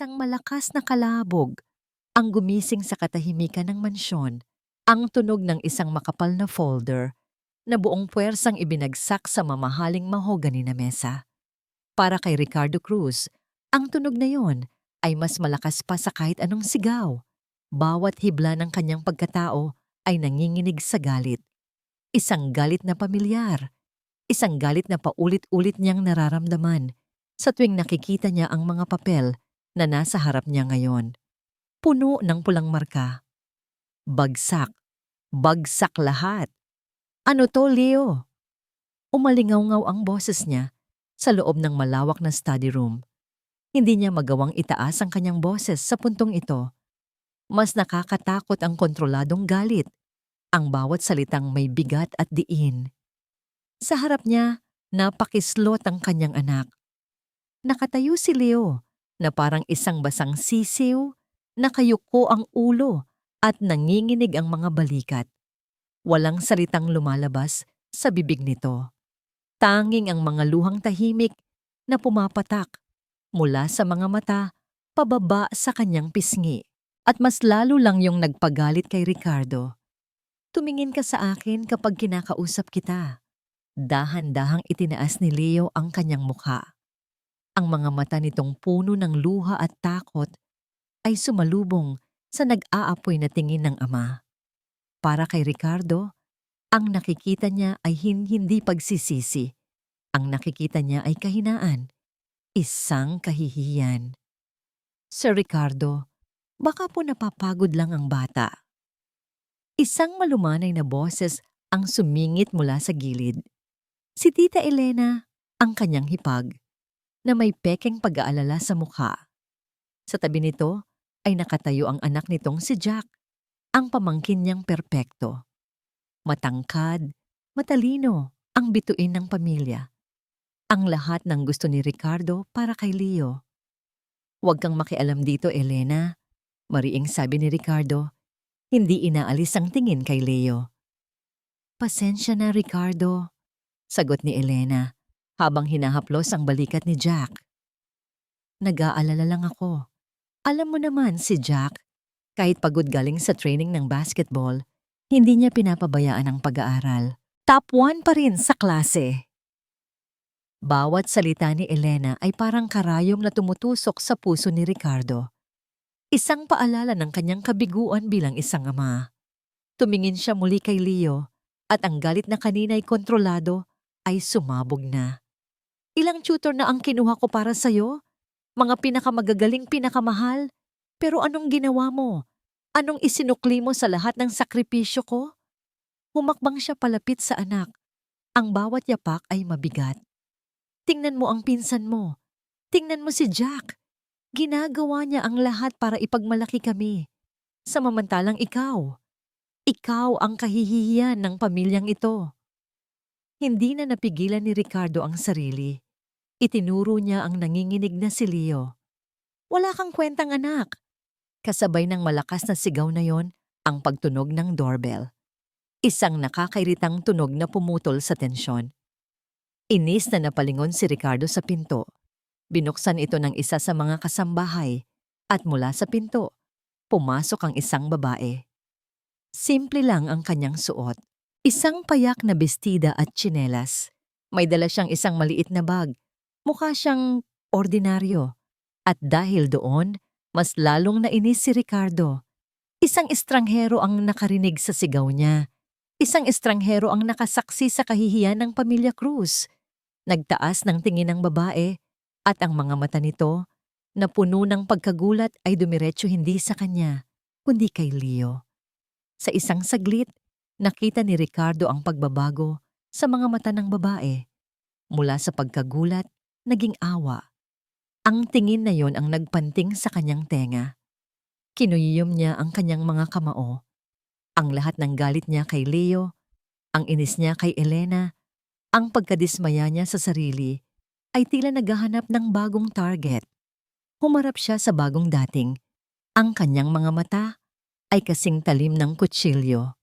isang malakas na kalabog ang gumising sa katahimikan ng mansyon, ang tunog ng isang makapal na folder na buong puwersang ibinagsak sa mamahaling mahogani na mesa. Para kay Ricardo Cruz, ang tunog na yon ay mas malakas pa sa kahit anong sigaw. Bawat hibla ng kanyang pagkatao ay nanginginig sa galit. Isang galit na pamilyar. Isang galit na paulit-ulit niyang nararamdaman sa tuwing nakikita niya ang mga papel na nasa harap niya ngayon. Puno ng pulang marka. Bagsak. Bagsak lahat. Ano to, Leo? Umalingaw-ngaw ang boses niya sa loob ng malawak na study room. Hindi niya magawang itaas ang kanyang boses sa puntong ito. Mas nakakatakot ang kontroladong galit, ang bawat salitang may bigat at diin. Sa harap niya, napakislot ang kanyang anak. Nakatayo si Leo na parang isang basang sisiw, nakayuko ang ulo at nanginginig ang mga balikat. Walang salitang lumalabas sa bibig nito. Tanging ang mga luhang tahimik na pumapatak mula sa mga mata pababa sa kanyang pisngi. At mas lalo lang yung nagpagalit kay Ricardo. Tumingin ka sa akin kapag kinakausap kita. Dahan-dahang itinaas ni Leo ang kanyang mukha. Ang mga mata nitong puno ng luha at takot ay sumalubong sa nag-aapoy na tingin ng ama. Para kay Ricardo, ang nakikita niya ay hindi pagsisisi. Ang nakikita niya ay kahinaan. Isang kahihiyan. Sir Ricardo, baka po napapagod lang ang bata. Isang malumanay na boses ang sumingit mula sa gilid. Si Tita Elena, ang kanyang hipag, na may pekeng pag-aalala sa mukha. Sa tabi nito ay nakatayo ang anak nitong si Jack, ang pamangkin niyang perpekto. Matangkad, matalino, ang bituin ng pamilya. Ang lahat ng gusto ni Ricardo para kay Leo. Huwag kang makialam dito, Elena. Mariing sabi ni Ricardo, hindi inaalis ang tingin kay Leo. Pasensya na, Ricardo, sagot ni Elena habang hinahaplos ang balikat ni Jack. Nag-aalala lang ako. Alam mo naman si Jack, kahit pagod galing sa training ng basketball, hindi niya pinapabayaan ang pag-aaral. Top 1 pa rin sa klase. Bawat salita ni Elena ay parang karayom na tumutusok sa puso ni Ricardo. Isang paalala ng kanyang kabiguan bilang isang ama. Tumingin siya muli kay Leo at ang galit na kanina'y kontrolado ay sumabog na. Ilang tutor na ang kinuha ko para sa'yo? Mga pinakamagagaling, pinakamahal? Pero anong ginawa mo? Anong isinukli mo sa lahat ng sakripisyo ko? Humakbang siya palapit sa anak. Ang bawat yapak ay mabigat. Tingnan mo ang pinsan mo. Tingnan mo si Jack. Ginagawa niya ang lahat para ipagmalaki kami. Samantalang ikaw ang kahihiyan ng pamilyang ito. Hindi na napigilan ni Ricardo ang sarili. Itinuro niya ang nanginginig na si Leo. Wala kang kwentang anak. Kasabay ng malakas na sigaw na yon ang pagtunog ng doorbell. Isang nakakairitang tunog na pumutol sa tensyon. Inis na napalingon si Ricardo sa pinto. Binuksan ito ng isa sa mga kasambahay at mula sa pinto, pumasok ang isang babae. Simple lang ang kanyang suot. Isang payak na bestida at tsinelas. May dala siyang isang maliit na bag. Mukha siyang ordinaryo. At dahil doon, mas lalong nainis si Ricardo. Isang estranghero ang nakarinig sa sigaw niya. Isang estranghero ang nakasaksi sa kahihiyan ng pamilya Cruz. Nagtaas ng tingin ng babae at ang mga mata nito na puno ng pagkagulat ay dumiretso hindi sa kanya, kundi kay Leo. Sa isang saglit, nakita ni Ricardo ang pagbabago sa mga mata ng babae. Mula sa pagkagulat, naging awa. Ang tingin na yon ang nagpanting sa kanyang tenga. Kinuyom niya ang kanyang mga kamao. Ang lahat ng galit niya kay Leo, ang inis niya kay Elena, ang pagkadismaya niya sa sarili, ay tila naghahanap ng bagong target. Humarap siya sa bagong dating. Ang kanyang mga mata ay kasing talim ng kutsilyo.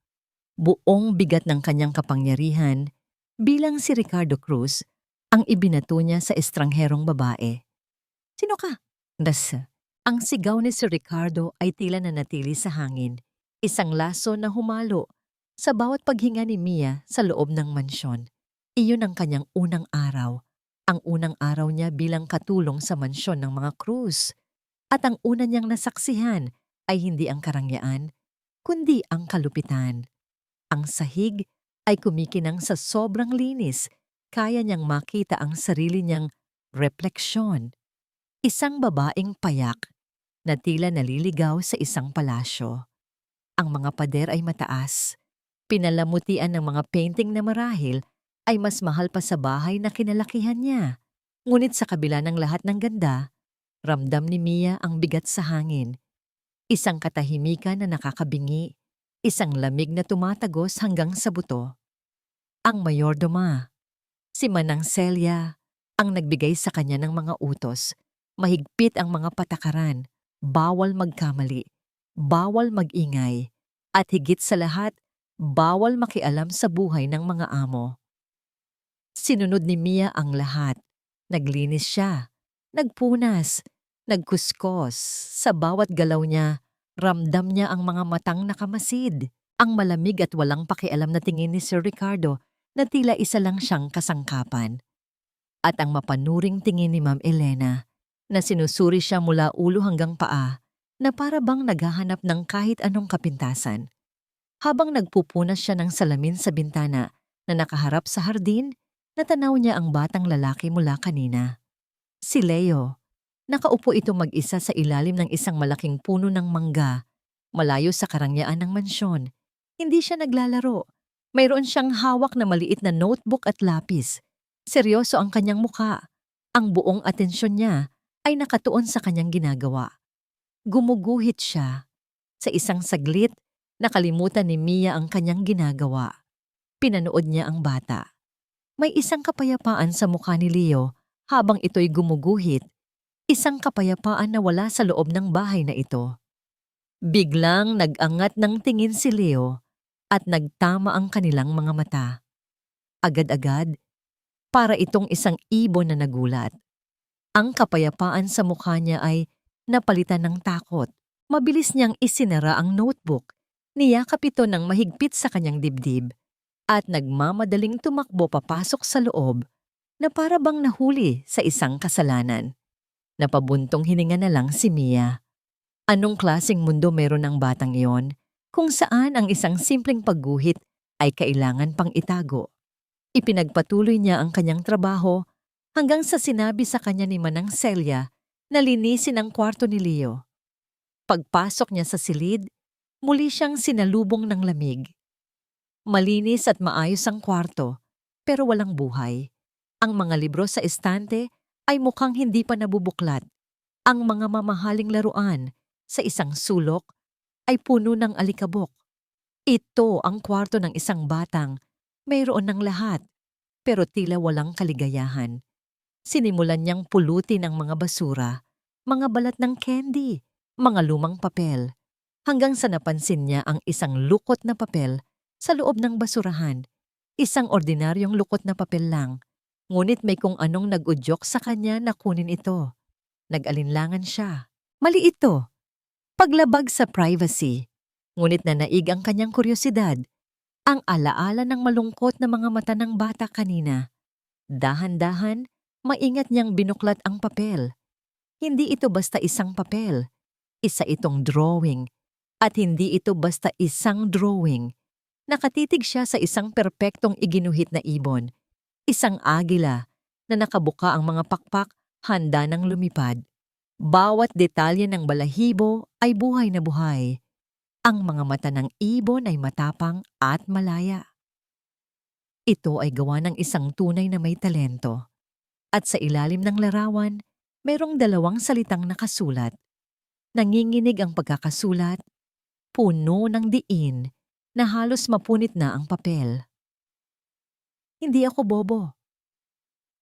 Buong bigat ng kanyang kapangyarihan bilang si Ricardo Cruz ang ibinato niya sa estrangherong babae. Sino ka? Das, Ang sigaw ni Sir Ricardo ay tila nanatili sa hangin, isang laso na humalo sa bawat paghinga ni Mia sa loob ng mansyon. Iyon ang kanyang unang araw, ang unang araw niya bilang katulong sa mansyon ng mga Cruz. At ang una niyang nasaksihan ay hindi ang karangyaan, kundi ang kalupitan. Ang sahig ay kumikinang sa sobrang linis, kaya niyang makita ang sarili niyang refleksyon. Isang babaeng payak na tila naliligaw sa isang palasyo. Ang mga pader ay mataas. Pinalamutian ng mga painting na marahil ay mas mahal pa sa bahay na kinalakihan niya. Ngunit sa kabila ng lahat ng ganda, ramdam ni Mia ang bigat sa hangin. Isang katahimikan na nakakabingi, isang lamig na tumatagos hanggang sa buto. Ang mayordoma, si Manang Celia, ang nagbigay sa kanya ng mga utos. Mahigpit ang mga patakaran, bawal magkamali, bawal magingay, at higit sa lahat, bawal makialam sa buhay ng mga amo. Sinunod ni Mia ang lahat. Naglinis siya, nagpunas, nagkuskos. Sa bawat galaw niya, ramdam niya ang mga matang nakamasid. Ang malamig at walang pakialam na tingin ni Sir Ricardo na tila isa lang siyang kasangkapan. At ang mapanuring tingin ni Ma'am Elena na sinusuri siya mula ulo hanggang paa na para bang naghahanap ng kahit anong kapintasan. Habang nagpupunas siya ng salamin sa bintana na nakaharap sa hardin, natanaw niya ang batang lalaki mula kanina. Si Leo. Nakaupo ito mag-isa sa ilalim ng isang malaking puno ng mangga, malayo sa karangyaan ng mansyon. Hindi siya naglalaro. Mayroon siyang hawak na maliit na notebook at lapis. Seryoso ang kanyang muka. Ang buong atensyon niya ay nakatuon sa kanyang ginagawa. Gumuguhit siya. Sa isang saglit, nakalimutan ni Mia ang kanyang ginagawa. Pinanood niya ang bata. May isang kapayapaan sa mukha ni Leo habang ito'y gumuguhit. Isang kapayapaan na wala sa loob ng bahay na ito. Biglang nag-angat ng tingin si Leo at nagtama ang kanilang mga mata. Agad-agad, para itong isang ibon na nagulat. Ang kapayapaan sa mukha niya ay napalitan ng takot. Mabilis niyang isinara ang notebook. Niyakap ito ng mahigpit sa kanyang dibdib at nagmamadaling tumakbo papasok sa loob na para bang nahuli sa isang kasalanan. Napabuntong hininga na lang si Mia. Anong klaseng mundo meron ang batang iyon kung saan ang isang simpleng pagguhit ay kailangan pang itago? Ipinagpatuloy niya ang kanyang trabaho hanggang sa sinabi sa kanya ni Manang Celia na linisin ang kwarto ni Leo. Pagpasok niya sa silid, muli siyang sinalubong ng lamig. Malinis at maayos ang kwarto, pero walang buhay. Ang mga libro sa estante ay mukhang hindi pa nabubuklat. Ang mga mamahaling laruan sa isang sulok ay puno ng alikabok. Ito ang kwarto ng isang batang mayroon ng lahat, pero tila walang kaligayahan. Sinimulan niyang pulutin ang mga basura, mga balat ng candy, mga lumang papel, hanggang sa napansin niya ang isang lukot na papel sa loob ng basurahan. Isang ordinaryong lukot na papel lang, ngunit may kung anong nag-udyok sa kanya na kunin ito. Nag-alinlangan siya. Mali ito. Paglabag sa privacy. Ngunit nanaig ang kanyang kuryosidad. Ang alaala ng malungkot na mga mata ng bata kanina. Dahan-dahan, maingat niyang binuklat ang papel. Hindi ito basta isang papel. Isa itong drawing. At hindi ito basta isang drawing. Nakatitig siya sa isang perpektong iginuhit na ibon. Isang agila na nakabuka ang mga pakpak, handa ng lumipad. Bawat detalye ng balahibo ay buhay na buhay. Ang mga mata ng ibon ay matapang at malaya. Ito ay gawa ng isang tunay na may talento. At sa ilalim ng larawan, merong dalawang salitang nakasulat. Nanginginig ang pagkakasulat, puno ng diin na halos mapunit na ang papel. Hindi ako bobo.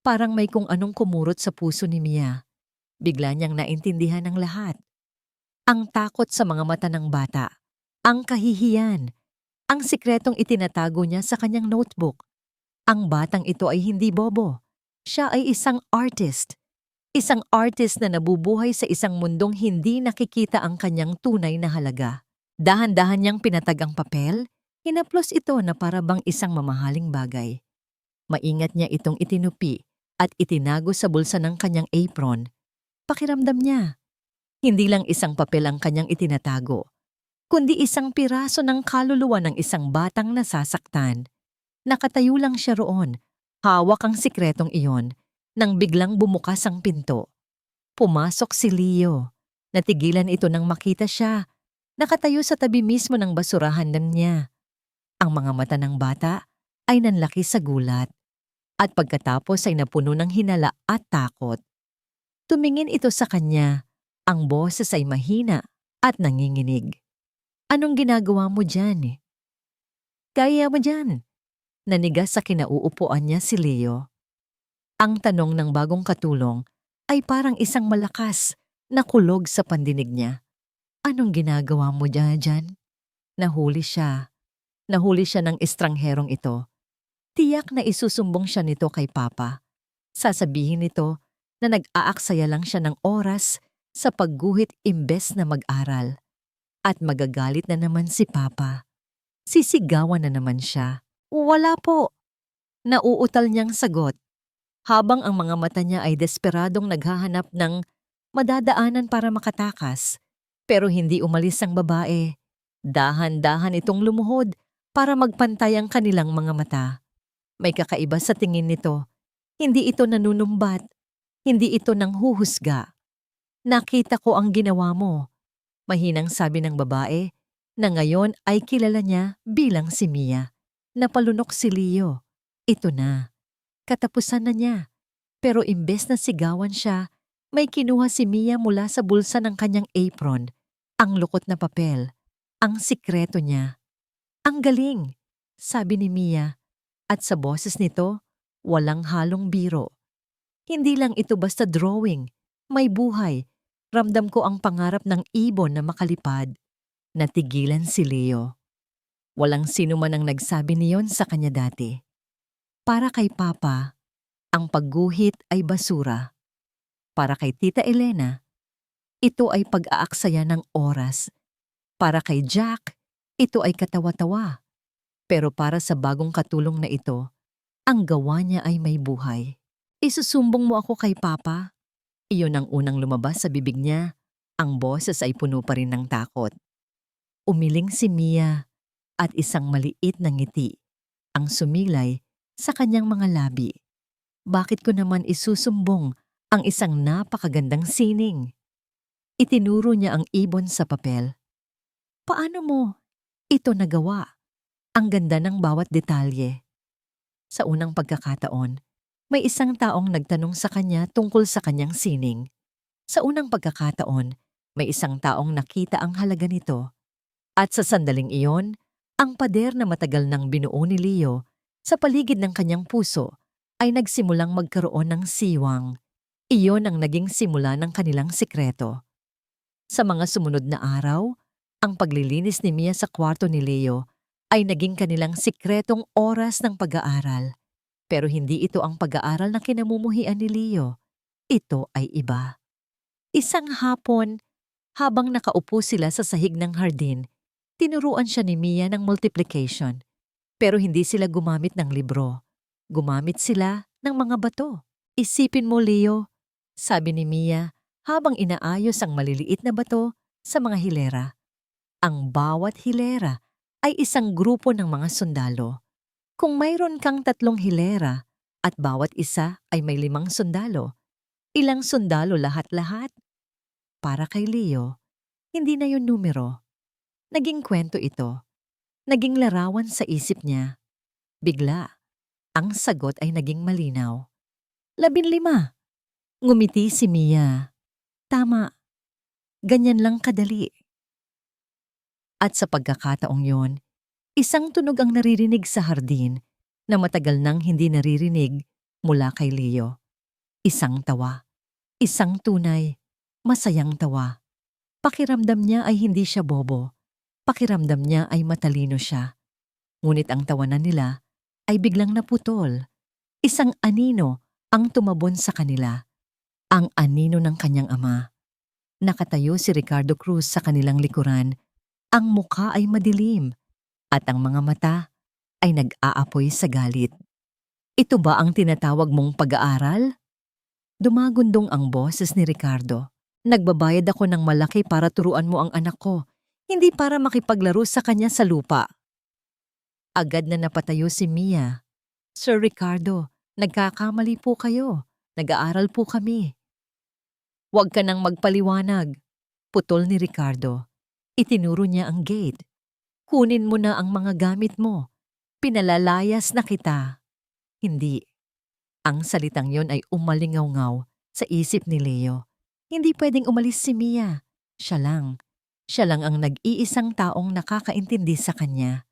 Parang may kung anong kumurot sa puso ni Mia. Bigla niyang naintindihan ng lahat. Ang takot sa mga mata ng bata, ang kahihiyan, ang sikretong itinatago niya sa kanyang notebook. Ang batang ito ay hindi bobo. Siya ay isang artist. Isang artist na nabubuhay sa isang mundong hindi nakikita ang kanyang tunay na halaga. Dahan-dahan niyang pinatag ang papel, hinaplos ito na para bang isang mamahaling bagay. Maingat niya itong itinupi at itinago sa bulsa ng kanyang apron. Pakiramdam niya, hindi lang isang papel ang kanyang itinatago, kundi isang piraso ng kaluluwa ng isang batang nasasaktan. Nakatayo lang siya roon, hawak ang sikretong iyon, nang biglang bumukas ang pinto. Pumasok si Leo. Natigilan ito nang makita siya. Nakatayo sa tabi mismo ng basurahan niya. Ang mga mata ng bata ay nanlaki sa gulat. At pagkatapos ay napuno ng hinala at takot. Tumingin ito sa kanya. Ang boses ay mahina at nanginginig. Anong ginagawa mo dyan? Kaya mo dyan? Nanigas sa kinauupuan niya si Leo. Ang tanong ng bagong katulong ay parang isang malakas na kulog sa pandinig niya. Anong ginagawa mo dyan? Nahuli siya. Nahuli siya ng estrangherong ito. Tiyak na isusumbong siya nito kay Papa. Sasabihin nito na nag-aaksaya lang siya ng oras sa pagguhit imbes na mag-aral. At magagalit na naman si Papa. Sisigawan na naman siya. Wala po. Nauutal niyang sagot. Habang ang mga mata niya ay desperadong naghahanap ng madadaanan para makatakas. Pero hindi umalis ang babae. Dahan-dahan itong lumuhod para magpantay ang kanilang mga mata. May kakaiba sa tingin nito. Hindi ito nanunumbat. Hindi ito nanghuhusga. Nakita ko ang ginawa mo. Mahinang sabi ng babae na ngayon ay kilala niya bilang si Mia. Napalunok si Leo. Ito na. Katapusan na niya. Pero imbes na sigawan siya, may kinuha si Mia mula sa bulsa ng kanyang apron. Ang lukot na papel. Ang sikreto niya. Ang galing, sabi ni Mia. At sa boses nito, walang halong biro. Hindi lang ito basta drawing. May buhay. Ramdam ko ang pangarap ng ibon na makalipad. Natigilan si Leo. Walang sino man ang nagsabi niyon sa kanya dati. Para kay Papa, ang pagguhit ay basura. Para kay Tita Elena, ito ay pag-aaksaya ng oras. Para kay Jack, ito ay katawa-tawa. Pero para sa bagong katulong na ito, ang gawa niya ay may buhay. Isusumbong mo ako kay Papa? Iyon ang unang lumabas sa bibig niya. Ang boses ay puno pa rin ng takot. Umiling si Mia at isang maliit na ngiti ang sumilay sa kanyang mga labi. Bakit ko naman isusumbong ang isang napakagandang sining? Itinuro niya ang ibon sa papel. Paano mo ito nagawa? Ang ganda ng bawat detalye. Sa unang pagkakataon, may isang taong nagtanong sa kanya tungkol sa kanyang sining. Sa unang pagkakataon, may isang taong nakita ang halaga nito. At sa sandaling iyon, ang pader na matagal nang binuo ni Leo sa paligid ng kanyang puso ay nagsimulang magkaroon ng siwang. Iyon ang naging simula ng kanilang sikreto. Sa mga sumunod na araw, ang paglilinis ni Mia sa kwarto ni Leo ay naging kanilang sikretong oras ng pag-aaral. Pero hindi ito ang pag-aaral na kinamumuhian ni Leo. Ito ay iba. Isang hapon, habang nakaupo sila sa sahig ng hardin, tinuruan siya ni Mia ng multiplication. Pero hindi sila gumamit ng libro. Gumamit sila ng mga bato. Isipin mo, Leo, sabi ni Mia habang inaayos ang maliliit na bato sa mga hilera. Ang bawat hilera ay isang grupo ng mga sundalo. Kung mayroon kang 3 hilera at bawat isa ay may 5 sundalo, ilang sundalo lahat-lahat? Para kay Leo, hindi na yun numero. Naging kwento ito. Naging larawan sa isip niya. Bigla, ang sagot ay naging malinaw. 15. Ngumiti si Mia. Tama. Ganyan lang kadali. At sa pagkakataong yon, isang tunog ang naririnig sa hardin na matagal nang hindi naririnig mula kay Leo. Isang tawa. Isang tunay, masayang tawa. Pakiramdam niya ay hindi siya bobo. Pakiramdam niya ay matalino siya. Ngunit ang tawanan nila ay biglang naputol. Isang anino ang tumabon sa kanila. ang anino ng kanyang ama. Nakatayo si Ricardo Cruz sa kanilang likuran. Ang mukha ay madilim at ang mga mata ay nag-aapoy sa galit. Ito ba ang tinatawag mong pag-aaral? Dumagundong ang boses ni Ricardo. Nagbabayad ako ng malaki para turuan mo ang anak ko, hindi para makipaglaro sa kanya sa lupa. Agad na napatayo si Mia. Sir Ricardo, nagkakamali po kayo. Nag-aaral po kami. Huwag ka nang magpaliwanag. Putol ni Ricardo. Itinuro niya ang gate. Kunin mo na ang mga gamit mo. Pinalalayas na kita. Hindi. Ang salitang yon ay umalingaw-ngaw sa isip ni Leo. Hindi pwedeng umalis si Mia. Siya lang. Siya lang ang nag-iisang taong nakakaintindi sa kanya.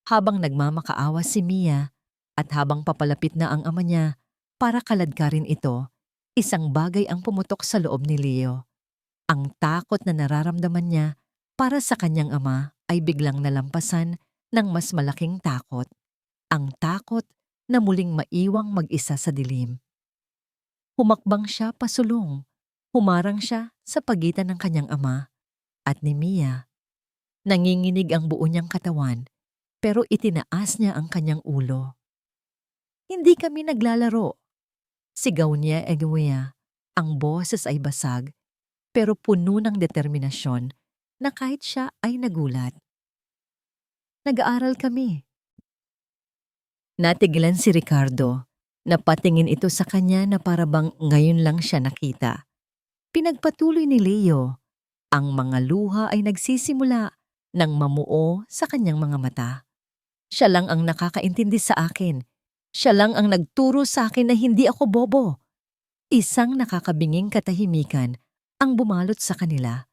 Habang nagmamakaawa si Mia at habang papalapit na ang ama niya para kaladkarin ito, isang bagay ang pumutok sa loob ni Leo. Ang takot na nararamdaman niya para sa kanyang ama ay biglang nalampasan ng mas malaking takot. Ang takot na muling maiwang mag-isa sa dilim. Humakbang siya pasulong. Humarang siya sa pagitan ng kanyang ama at ni Mia. Nanginginig ang buo niyang katawan pero itinaas niya ang kanyang ulo. Hindi kami naglalaro. Sigaw niya Eguia. Ang boses ay basag pero puno ng determinasyon na kahit siya ay nagulat. Nag-aaral kami. Natigilan si Ricardo. Napatingin ito sa kanya na parabang ngayon lang siya nakita. Pinagpatuloy ni Leo. Ang mga luha ay nagsisimula ng mamuo sa kanyang mga mata. Siya lang ang nakakaintindi sa akin. Siya lang ang nagturo sa akin na hindi ako bobo. Isang nakakabinging katahimikan ang bumalot sa kanila.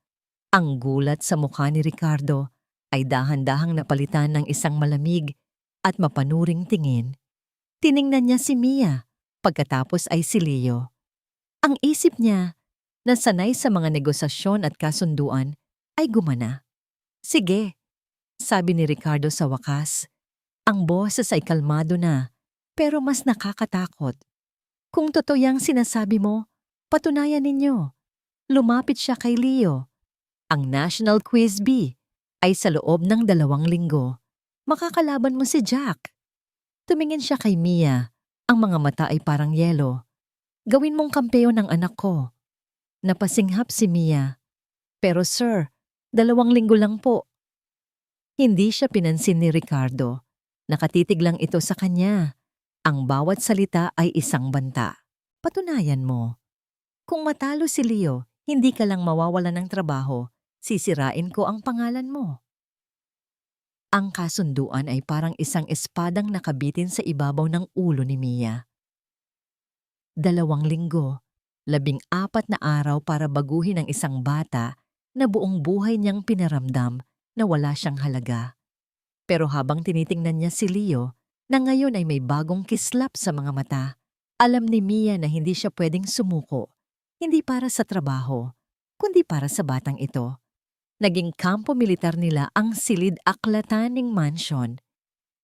Ang gulat sa mukha ni Ricardo ay dahan-dahang napalitan ng isang malamig at mapanuring tingin. Tiningnan niya si Mia, pagkatapos ay si Leo. Ang isip niya, na sanay sa mga negosasyon at kasunduan, ay gumana. Sige, sabi ni Ricardo sa wakas. Ang boses ay kalmado na, pero mas nakakatakot. Kung totoo yang sinasabi mo, patunayan ninyo. Lumapit siya kay Leo. Ang National Quiz Bee ay sa loob ng 2 linggo. Makakalaban mo si Jack. Tumingin siya kay Mia. Ang mga mata ay parang yelo. Gawin mong kampeon ng anak ko. Napasinghap si Mia. Pero sir, 2 linggo lang po. Hindi siya pinansin ni Ricardo. Nakatitig lang ito sa kanya. Ang bawat salita ay isang banta. Patunayan mo. Kung matalo si Leo, hindi ka lang mawawalan ng trabaho. Sisirain ko ang pangalan mo. Ang kasunduan ay parang isang espadang nakabitin sa ibabaw ng ulo ni Mia. 2 linggo, 14 na araw para baguhin ang isang bata na buong buhay niyang pinaramdam na wala siyang halaga. Pero habang tinitingnan niya si Leo, na ngayon ay may bagong kislap sa mga mata, alam ni Mia na hindi siya pwedeng sumuko, hindi para sa trabaho, kundi para sa batang ito. Naging kampo militar nila ang silid-aklataning mansyon.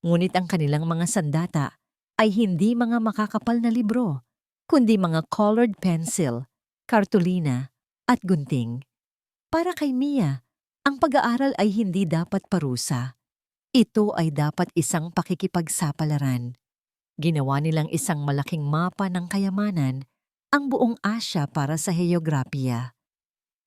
Ngunit ang kanilang mga sandata ay hindi mga makakapal na libro, kundi mga colored pencil, kartulina, at gunting. Para kay Mia, ang pag-aaral ay hindi dapat parusa. Ito ay dapat isang pakikipagsapalaran. Ginawa nilang isang malaking mapa ng kayamanan, ang buong Asya para sa heograpiya.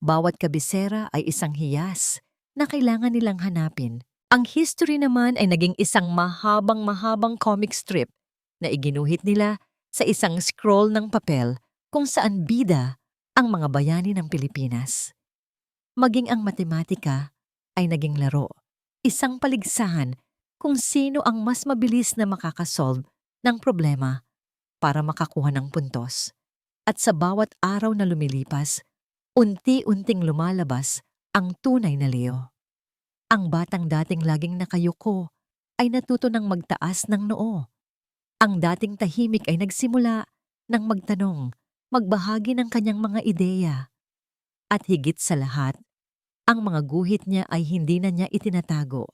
Bawat kabisera ay isang hiyas na kailangan nilang hanapin. Ang history naman ay naging isang mahabang comic strip na iginuhit nila sa isang scroll ng papel kung saan bida ang mga bayani ng Pilipinas. Maging ang matematika ay naging laro, isang paligsahan kung sino ang mas mabilis na makakasolve ng problema para makakuha ng puntos. At sa bawat araw na lumilipas, unti-unting lumalabas ang tunay na Leo. Ang batang dating laging nakayuko ay natuto ng magtaas ng noo. Ang dating tahimik ay nagsimula ng magtanong, magbahagi ng kanyang mga ideya. At higit sa lahat, ang mga guhit niya ay hindi na niya itinatago.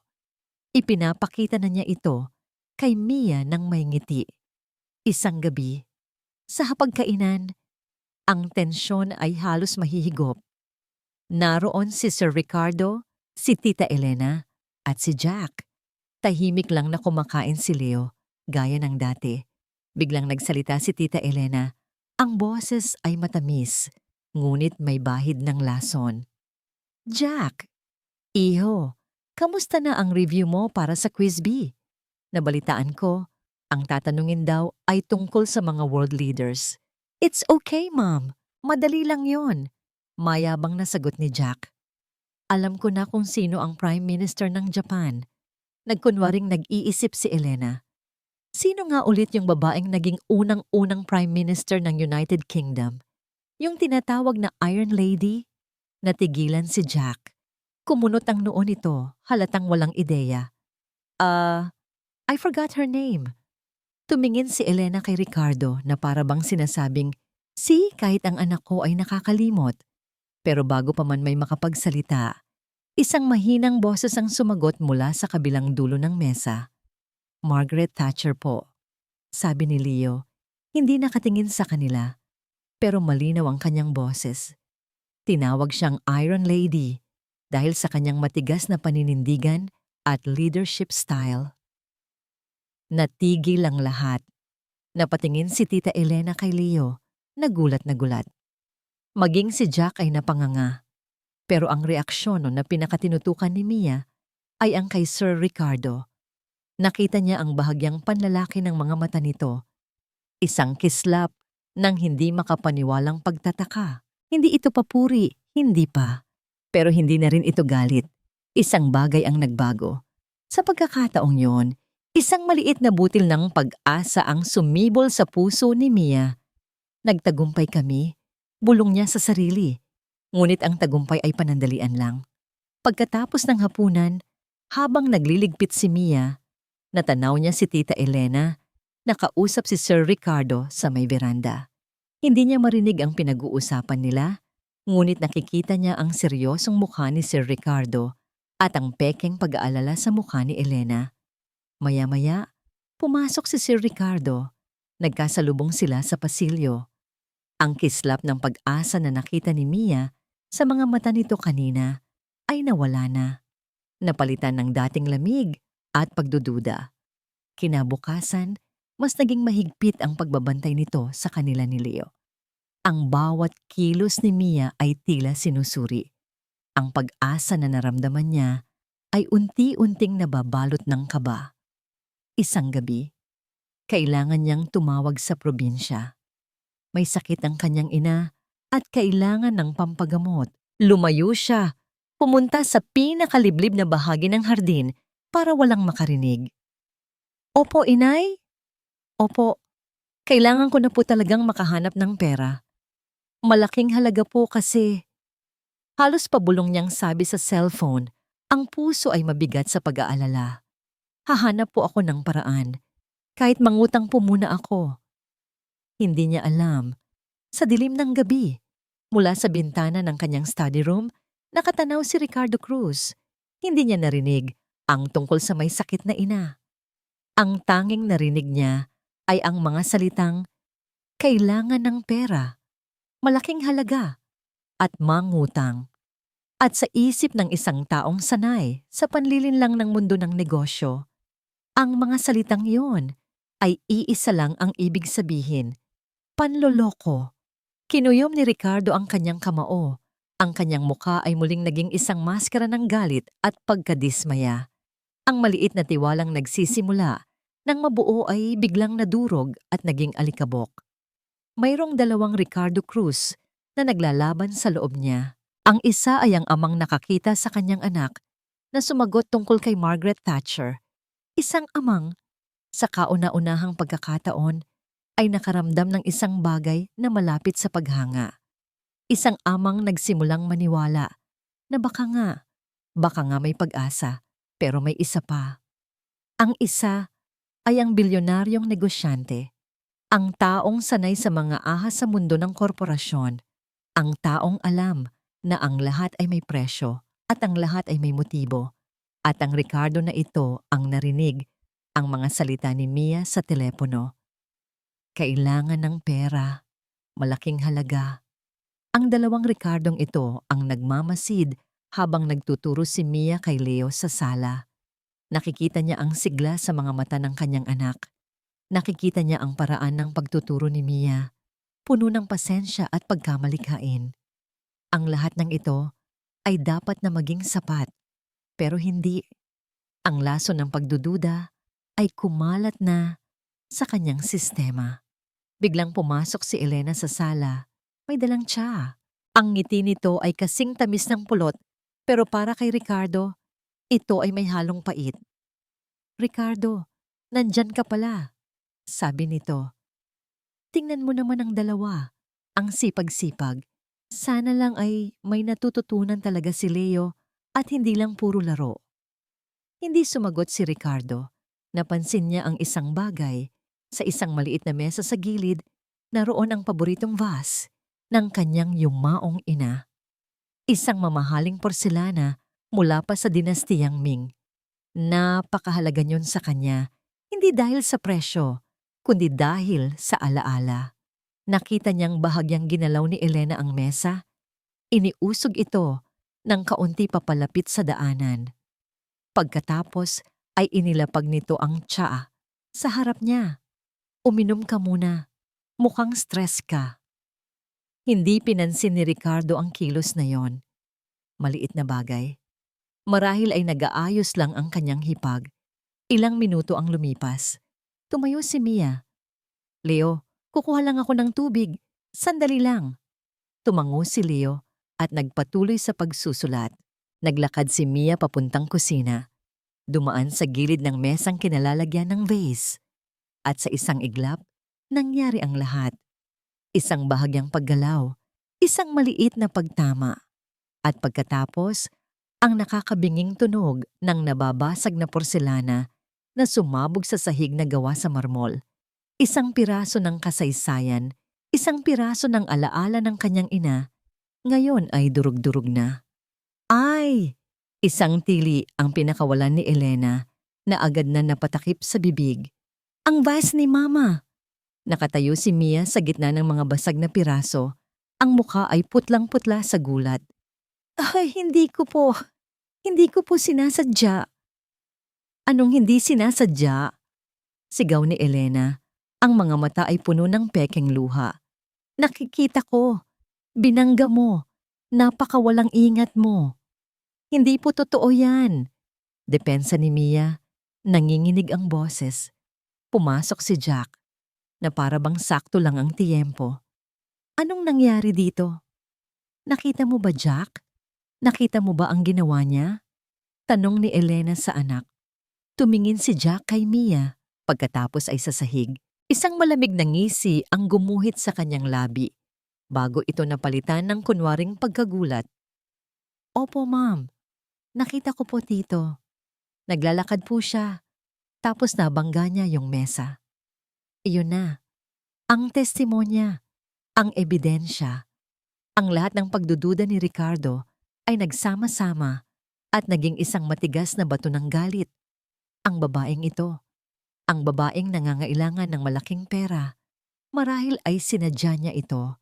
Ipinapakita na niya ito kay Mia ng may ngiti. Isang gabi, sa hapagkainan, Ang tensyon ay halos mahihigop. Naroon si Sir Ricardo, si Tita Elena, at si Jack. Tahimik lang na kumakain si Leo, gaya ng dati. Biglang nagsalita si Tita Elena. Ang boses ay matamis, ngunit may bahid ng lason. Jack, iho, kamusta na ang review mo para sa Quiz B? Nabalitaan ko, ang tatanungin daw ay tungkol sa mga world leaders. It's okay, ma'am. Madali lang yon. Mayabang na sagot ni Jack. Alam ko na kung sino ang Prime Minister ng Japan. Nagkunwaring nag-iisip si Elena. Sino nga ulit yung babaeng naging unang-unang Prime Minister ng United Kingdom? Yung tinatawag na Iron Lady? Natigilan si Jack. Kumunot ang noo nito, halatang walang ideya. I forgot her name. Tumingin si Elena kay Ricardo na para bang sinasabing, "See, kahit ang anak ko ay nakakalimot." Pero bago pa man may makapagsalita, isang mahinang boses ang sumagot mula sa kabilang dulo ng mesa. Margaret Thatcher po, sabi ni Leo, hindi nakatingin sa kanila, pero malinaw ang kanyang boses. Tinawag siyang Iron Lady dahil sa kanyang matigas na paninindigan at leadership style. Natigil ang lahat. Napatingin si Tita Elena kay Leo, nagulat na gulat. Maging si Jack ay napanganga. Pero ang reaksyon na pinakatinutukan ni Mia ay ang kay Sir Ricardo. Nakita niya ang bahagyang panlalaki ng mga mata nito. Isang kislap ng hindi makapaniwalang pagtataka. Hindi ito papuri, hindi pa. Pero hindi na rin ito galit. Isang bagay ang nagbago. Sa pagkakataong yon, isang maliit na butil ng pag-asa ang sumibol sa puso ni Mia. Nagtagumpay kami, bulong niya sa sarili. Ngunit ang tagumpay ay panandalian lang. Pagkatapos ng hapunan, habang nagliligpit si Mia, natanaw niya si Tita Elena, nakausap si Sir Ricardo sa may veranda. Hindi niya marinig ang pinag-uusapan nila, ngunit nakikita niya ang seryosong mukha ni Sir Ricardo at ang pekeng pag-aalala sa mukha ni Elena. Maya-maya, pumasok si Sir Ricardo. Nagkasalubong sila sa pasilyo. Ang kislap ng pag-asa na nakita ni Mia sa mga mata nito kanina ay nawala na. Napalitan ng dating lamig at pagdududa. Kinabukasan, mas naging mahigpit ang pagbabantay nito sa kanila ni Leo. Ang bawat kilos ni Mia ay tila sinusuri. Ang pag-asa na naramdaman niya ay unti-unting nababalot ng kaba. Isang gabi, kailangan niyang tumawag sa probinsya. May sakit ang kanyang ina at kailangan ng pampagamot. Lumayo siya, pumunta sa pinakaliblib na bahagi ng hardin para walang makarinig. Opo, inay? Opo, kailangan ko na po talagang makahanap ng pera. Malaking halaga po kasi. Halos pabulong niyang sabi sa cellphone, ang puso ay mabigat sa pag-aalala. Hahanap po ako ng paraan. Kahit mangutang po muna ako. Hindi niya alam. Sa dilim ng gabi, mula sa bintana ng kanyang study room, nakatanaw si Ricardo Cruz. Hindi niya narinig ang tungkol sa may sakit na ina. Ang tanging narinig niya ay ang mga salitang, kailangan ng pera, malaking halaga, at mangutang. At sa isip ng isang taong sanay sa panlilinlang ng mundo ng negosyo, ang mga salitang iyon ay iisa lang ang ibig sabihin, panloloko. Kinuyom ni Ricardo ang kanyang kamao. Ang kanyang mukha ay muling naging isang maskara ng galit at pagkadismaya. Ang maliit na tiwalang nagsisimula nang mabuo ay biglang nadurog at naging alikabok. Mayroong dalawang Ricardo Cruz na naglalaban sa loob niya. Ang isa ay ang amang nakakita sa kanyang anak na sumagot tungkol kay Margaret Thatcher. Isang amang, sa kauna-unahang pagkakataon, ay nakaramdam ng isang bagay na malapit sa paghanga. Isang amang nagsimulang maniwala na baka nga may pag-asa, pero may isa pa. Ang isa ay ang bilyonaryong negosyante, ang taong sanay sa mga ahas sa mundo ng korporasyon, ang taong alam na ang lahat ay may presyo at ang lahat ay may motibo. At ang Ricardo na ito ang narinig ang mga salita ni Mia sa telepono. Kailangan ng pera, malaking halaga. Ang dalawang Ricardong ito ang nagmamasid habang nagtuturo si Mia kay Leo sa sala. Nakikita niya ang sigla sa mga mata ng kanyang anak. Nakikita niya ang paraan ng pagtuturo ni Mia, puno ng pasensya at pagkamalikhain. Ang lahat ng ito ay dapat na maging sapat, pero hindi. Ang laso ng pagdududa ay kumalat na sa kanyang sistema. Biglang pumasok si Elena sa sala. May dalang tsa. Ang ngiti nito ay kasing tamis ng pulot, pero para kay Ricardo, ito ay may halong pait. "Ricardo, nandyan ka pala," sabi nito. "Tingnan mo naman ang dalawa, ang sipag-sipag. Sana lang ay may natututunan talaga si Leo at hindi lang puro laro." Hindi sumagot si Ricardo. Napansin niya ang isang bagay. Sa isang maliit na mesa sa gilid, naroon ang paboritong vase ng kanyang yumaong ina. Isang mamahaling porselana mula pa sa dinastiyang Ming. Napakahalaga niyon sa kanya, hindi dahil sa presyo, kundi dahil sa alaala. Nakita niyang bahagyang ginalaw ni Elena ang mesa. Iniusog ito ng kaunti papalapit sa daanan. Pagkatapos ay inilapag nito ang tsaa sa harap niya. "Uminom ka muna. Mukhang stress ka." Hindi pinansin ni Ricardo ang kilos na yon. Maliit na bagay. Marahil ay nag-aayos lang ang kanyang hipag. Ilang minuto ang lumipas. Tumayo si Mia. "Leo, kukuha lang ako ng tubig. Sandali lang." Tumango si Leo at nagpatuloy sa pagsusulat. Naglakad si Mia papuntang kusina. Dumaan sa gilid ng mesang kinalalagyan ng vase. At sa isang iglap, nangyari ang lahat. Isang bahagyang paggalaw, isang maliit na pagtama. At pagkatapos, ang nakakabinging tunog ng nababasag na porselana na sumabog sa sahig na gawa sa marmol. Isang piraso ng kasaysayan, isang piraso ng alaala ng kanyang ina, ngayon ay durug-durug na. "Ay!" Isang tili ang pinakawalan ni Elena na agad na napatakip sa bibig. "Ang vase ni Mama!" Nakatayo si Mia sa gitna ng mga basag na piraso. Ang mukha ay putlang-putla sa gulat. "Ay, hindi ko po sinasadya." "Anong hindi sinasadya?" Sigaw ni Elena. Ang mga mata ay puno ng pekeng luha. "Nakikita ko. Binangga mo. Napakawalang ingat mo." "Hindi po totoo yan." Depensa ni Mia. Nanginginig ang boses. Pumasok si Jack, na para bang sakto lang ang tiyempo. "Anong nangyari dito?" "Nakita mo ba, Jack? Nakita mo ba ang ginawa niya?" Tanong ni Elena sa anak. Tumingin si Jack kay Mia. Pagkatapos ay sa sahig. Isang malamig na ngisi ang gumuhit sa kanyang labi. Bago ito napalitan ng kunwaring pagkagulat. "Opo, Ma'am. Nakita ko po tito. Naglalakad po siya. Tapos nabangga niya yung mesa." Iyon na. Ang testimonya. Ang ebidensya. Ang lahat ng pagdududa ni Ricardo ay nagsama-sama at naging isang matigas na bato ng galit. Ang babaeng ito. Ang babaeng nangangailangan ng malaking pera. Marahil ay sinadya niya ito.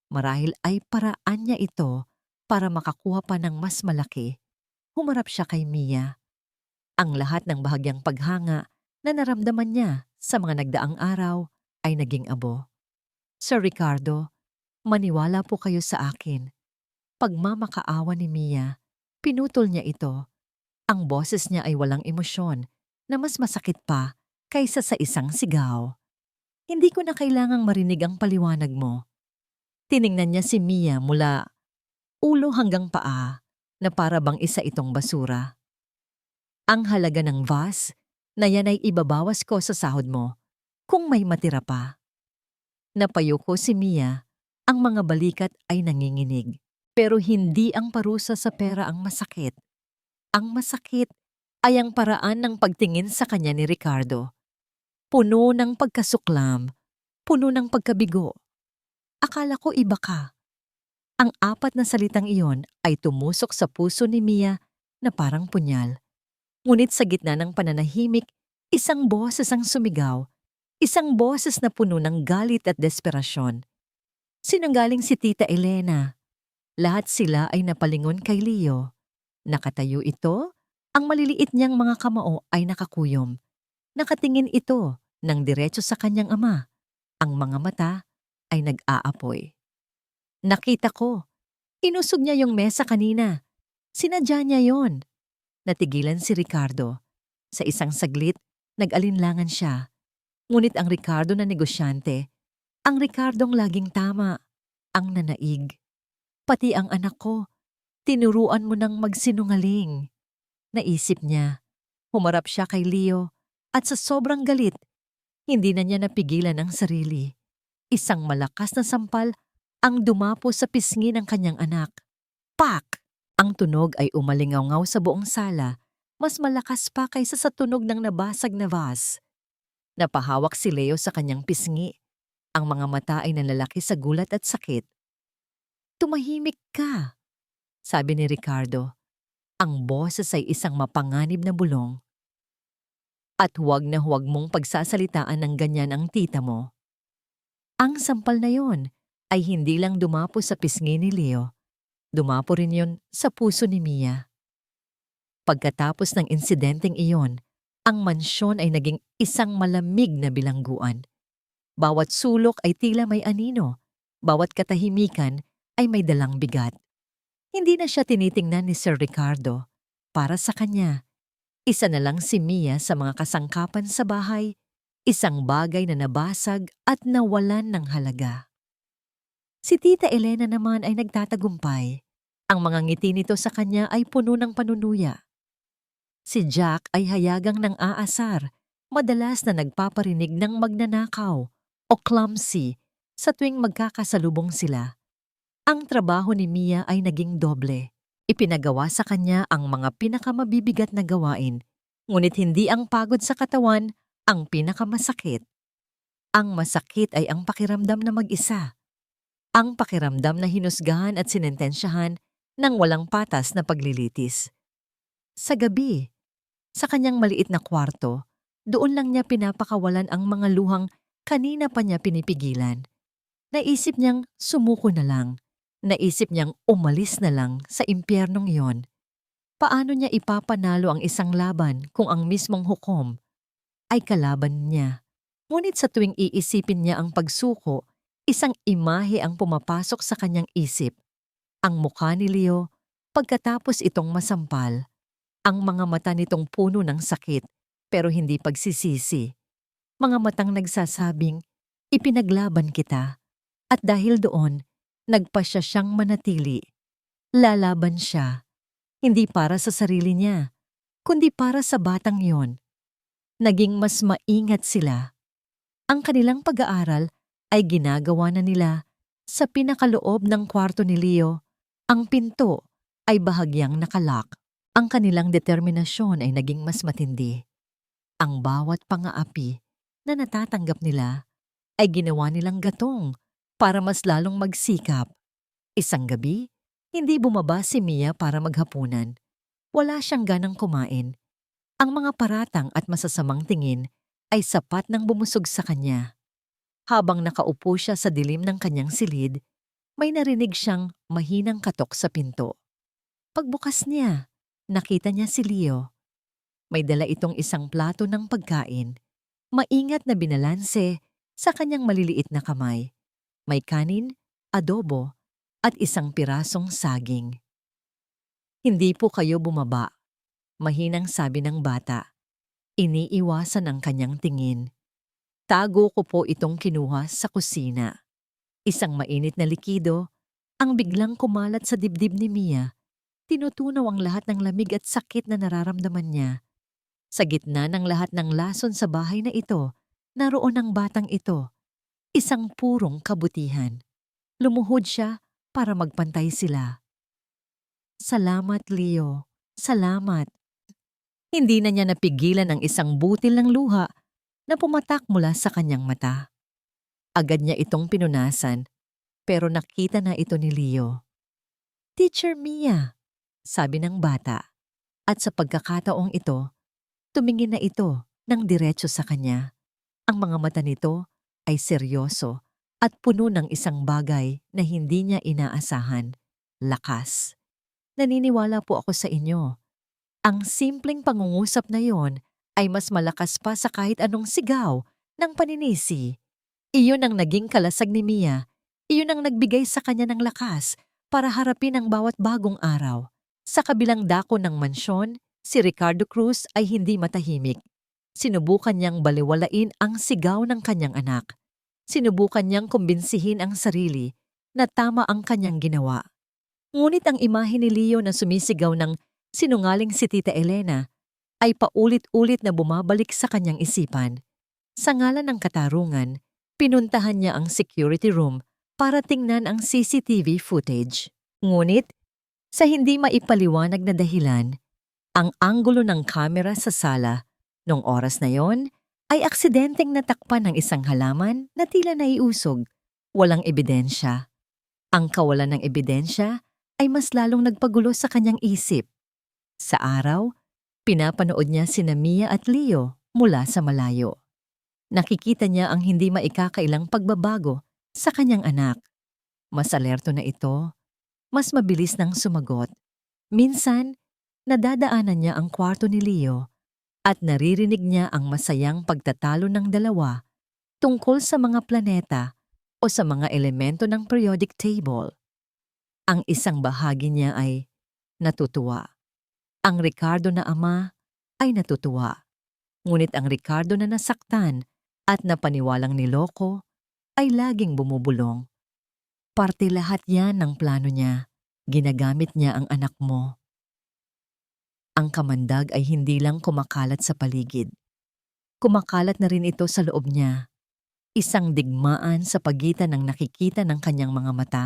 Marahil ay paraan niya ito para makakuha pa ng mas malaki. Humarap siya kay Mia. Ang lahat ng bahagyang paghanga na naramdaman niya sa mga nagdaang araw ay naging abo. "Sir Ricardo, maniwala po kayo sa akin." Pagmamakaawa ni Mia, pinutol niya ito. Ang boses niya ay walang emosyon na mas masakit pa kaysa sa isang sigaw. "Hindi ko na kailangang marinig ang paliwanag mo." Tiningnan niya si Mia mula ulo hanggang paa na para bang isa itong basura. "Ang halaga ng vase na yan ay ibabawas ko sa sahod mo kung may matira pa." Napayuko si Mia. Ang mga balikat ay nanginginig. Pero hindi ang parusa sa pera ang masakit. Ang masakit ay ang paraan ng pagtingin sa kanya ni Ricardo. Puno ng pagkasuklam, puno ng pagkabigo. "Akala ko iba ka." Ang apat na salitang iyon ay tumusok sa puso ni Mia na parang punyal. Ngunit sa gitna ng pananahimik, isang boses ang sumigaw. Isang boses na puno ng galit at desperasyon. Sinanggaling si Tita Elena. Lahat sila ay napalingon kay Leo. Nakatayo ito, ang maliliit niyang mga kamao ay nakakuyom. Nakatingin ito ng diretso sa kanyang ama. Ang mga mata ay nag-aapoy. Nakita ko. Inusog niya yung mesa kanina. Sinadya niya yon. Natigilan si Ricardo. Sa isang saglit, nag-alinlangan siya. Ngunit ang Ricardo na negosyante, ang Ricardong laging tama, ang nanaig. Pati ang anak ko, tinuruan mo ng magsinungaling. Naisip niya. Humarap siya kay Leo at sa sobrang galit, hindi na niya napigilan ang sarili. Isang malakas na sampal ang dumapo sa pisngi ng kanyang anak. Pak! Ang tunog ay umalingaw-ngaw sa buong sala, mas malakas pa kaysa sa tunog ng nabasag na vase. Napahawak si Leo sa kanyang pisngi. Ang mga mata ay nalalaki sa gulat at sakit. Tumahimik ka, sabi ni Ricardo. Ang boses ay isang mapanganib na bulong. At huwag na huwag mong pagsasalitaan ng ganyan ang tita mo. Ang sampal na yon ay hindi lang dumapo sa pisngi ni Leo. Dumapo rin yon sa puso ni Mia. Pagkatapos ng insidenteng iyon, ang mansyon ay naging isang malamig na bilangguan. Bawat sulok ay tila may anino. Bawat katahimikan ay may dalang bigat. Hindi na siya tinitingnan ni Sir Ricardo. Para sa kanya, isa na lang si Mia sa mga kasangkapan sa bahay, isang bagay na nabasag at nawalan ng halaga. Si Tita Elena naman ay nagtatagumpay. Ang mga ngiti nito sa kanya ay puno ng panunuya. Si Jack ay hayagang nang aasar, madalas na nagpaparinig ng magnanakaw o clumsy sa tuwing magkakasalubong sila. Ang trabaho ni Mia ay naging doble. Ipinagawa sa kanya ang mga pinakamabibigat na gawain, ngunit hindi ang pagod sa katawan ang pinakamasakit. Ang masakit ay ang pakiramdam na mag-isa. Ang pakiramdam na hinusgahan at sinentensyahan ng walang patas na paglilitis. Sa gabi, sa kanyang maliit na kwarto, doon lang niya pinapakawalan ang mga luhang kanina pa niya pinipigilan. Naisip niyang sumuko na lang. Naisip niyang umalis na lang sa impyernong iyon. Paano niya ipapanalo ang isang laban kung ang mismong hukom ay kalaban niya? Ngunit sa tuwing iisipin niya ang pagsuko, isang imahe ang pumapasok sa kanyang isip. Ang mukha ni Leo pagkatapos itong masampal. Ang mga mata nitong puno ng sakit pero hindi pagsisisi. Mga matang nagsasabing, ipinaglaban kita. At dahil doon, nagpasya siyang manatili. Lalaban siya. Hindi para sa sarili niya, kundi para sa batang yon. Naging mas maingat sila. Ang kanilang pag-aaral ay ginagawa na nila sa pinakaloob ng kwarto ni Leo. Ang pinto ay bahagyang nakalock. Ang kanilang determinasyon ay naging mas matindi. Ang bawat pang-aapi na natatanggap nila ay ginawa nilang gatong para mas lalong magsikap. Isang gabi, hindi bumaba si Mia para maghapunan. Wala siyang ganang kumain. Ang mga paratang at masasamang tingin ay sapat nang bumusog sa kanya. Habang nakaupo siya sa dilim ng kanyang silid, may narinig siyang mahinang katok sa pinto. Pagbukas niya, nakita niya si Leo. May dala itong isang plato ng pagkain. Maingat na binalanse sa kanyang maliliit na kamay. May kanin, adobo, at isang pirasong saging. Hindi po kayo bumaba, mahinang sabi ng bata. Iniiwasan ang kanyang tingin. Tago ko po itong kinuha sa kusina. Isang mainit na likido ang biglang kumalat sa dibdib ni Mia. Tinutunaw ang lahat ng lamig at sakit na nararamdaman niya. Sa gitna ng lahat ng lason sa bahay na ito, naroon ang batang ito. Isang purong kabutihan. Lumuhod siya para magpantay sila. Salamat, Leo. Salamat. Hindi na niya napigilan ang isang butil ng luha na pumatak mula sa kanyang mata. Agad niya itong pinunasan, pero nakita na ito ni Leo. Teacher Mia, sabi ng bata. At sa pagkakataong ito, tumingin na ito ng diretso sa kanya. Ang mga mata nito ay seryoso at puno ng isang bagay na hindi niya inaasahan, lakas. Naniniwala po ako sa inyo. Ang simpleng pangungusap na yon ay mas malakas pa sa kahit anong sigaw ng paninisi. Iyon ang naging kalasag ni Mia. Iyon ang nagbigay sa kanya ng lakas para harapin ang bawat bagong araw. Sa kabilang dako ng mansyon, si Ricardo Cruz ay hindi matahimik. Sinubukan niyang balewalain ang sigaw ng kanyang anak. Sinubukan niyang kumbinsihin ang sarili na tama ang kanyang ginawa. Ngunit ang imahe ni Leo na sumisigaw ng sinungaling si Tita Elena ay paulit-ulit na bumabalik sa kanyang isipan. Sa ngalan ng katarungan, pinuntahan niya ang security room para tingnan ang CCTV footage. Ngunit, sa hindi maipaliwanag na dahilan, ang anggulo ng kamera sa sala noong oras na yon ay aksidenteng natakpan ng isang halaman na tila naiusog. Walang ebidensya. Ang kawalan ng ebidensya ay mas lalong nagpagulo sa kanyang isip. Sa araw, pinapanood niya sina Mia at Leo mula sa malayo. Nakikita niya ang hindi maikakailang pagbabago sa kanyang anak. Mas alerto na ito, mas mabilis nang sumagot. Minsan, nadadaanan niya ang kwarto ni Leo at naririnig niya ang masayang pagtatalo ng dalawa tungkol sa mga planeta o sa mga elemento ng periodic table. Ang isang bahagi niya ay natutuwa. Ang Ricardo na ama ay natutuwa. Ngunit ang Ricardo na nasaktan at napaniwalang niloko ay laging bumubulong. Parte lahat yan ng plano niya. Ginagamit niya ang anak mo. Ang kamandag ay hindi lang kumakalat sa paligid. Kumakalat na rin ito sa loob niya. Isang digmaan sa pagitan ng nakikita ng kanyang mga mata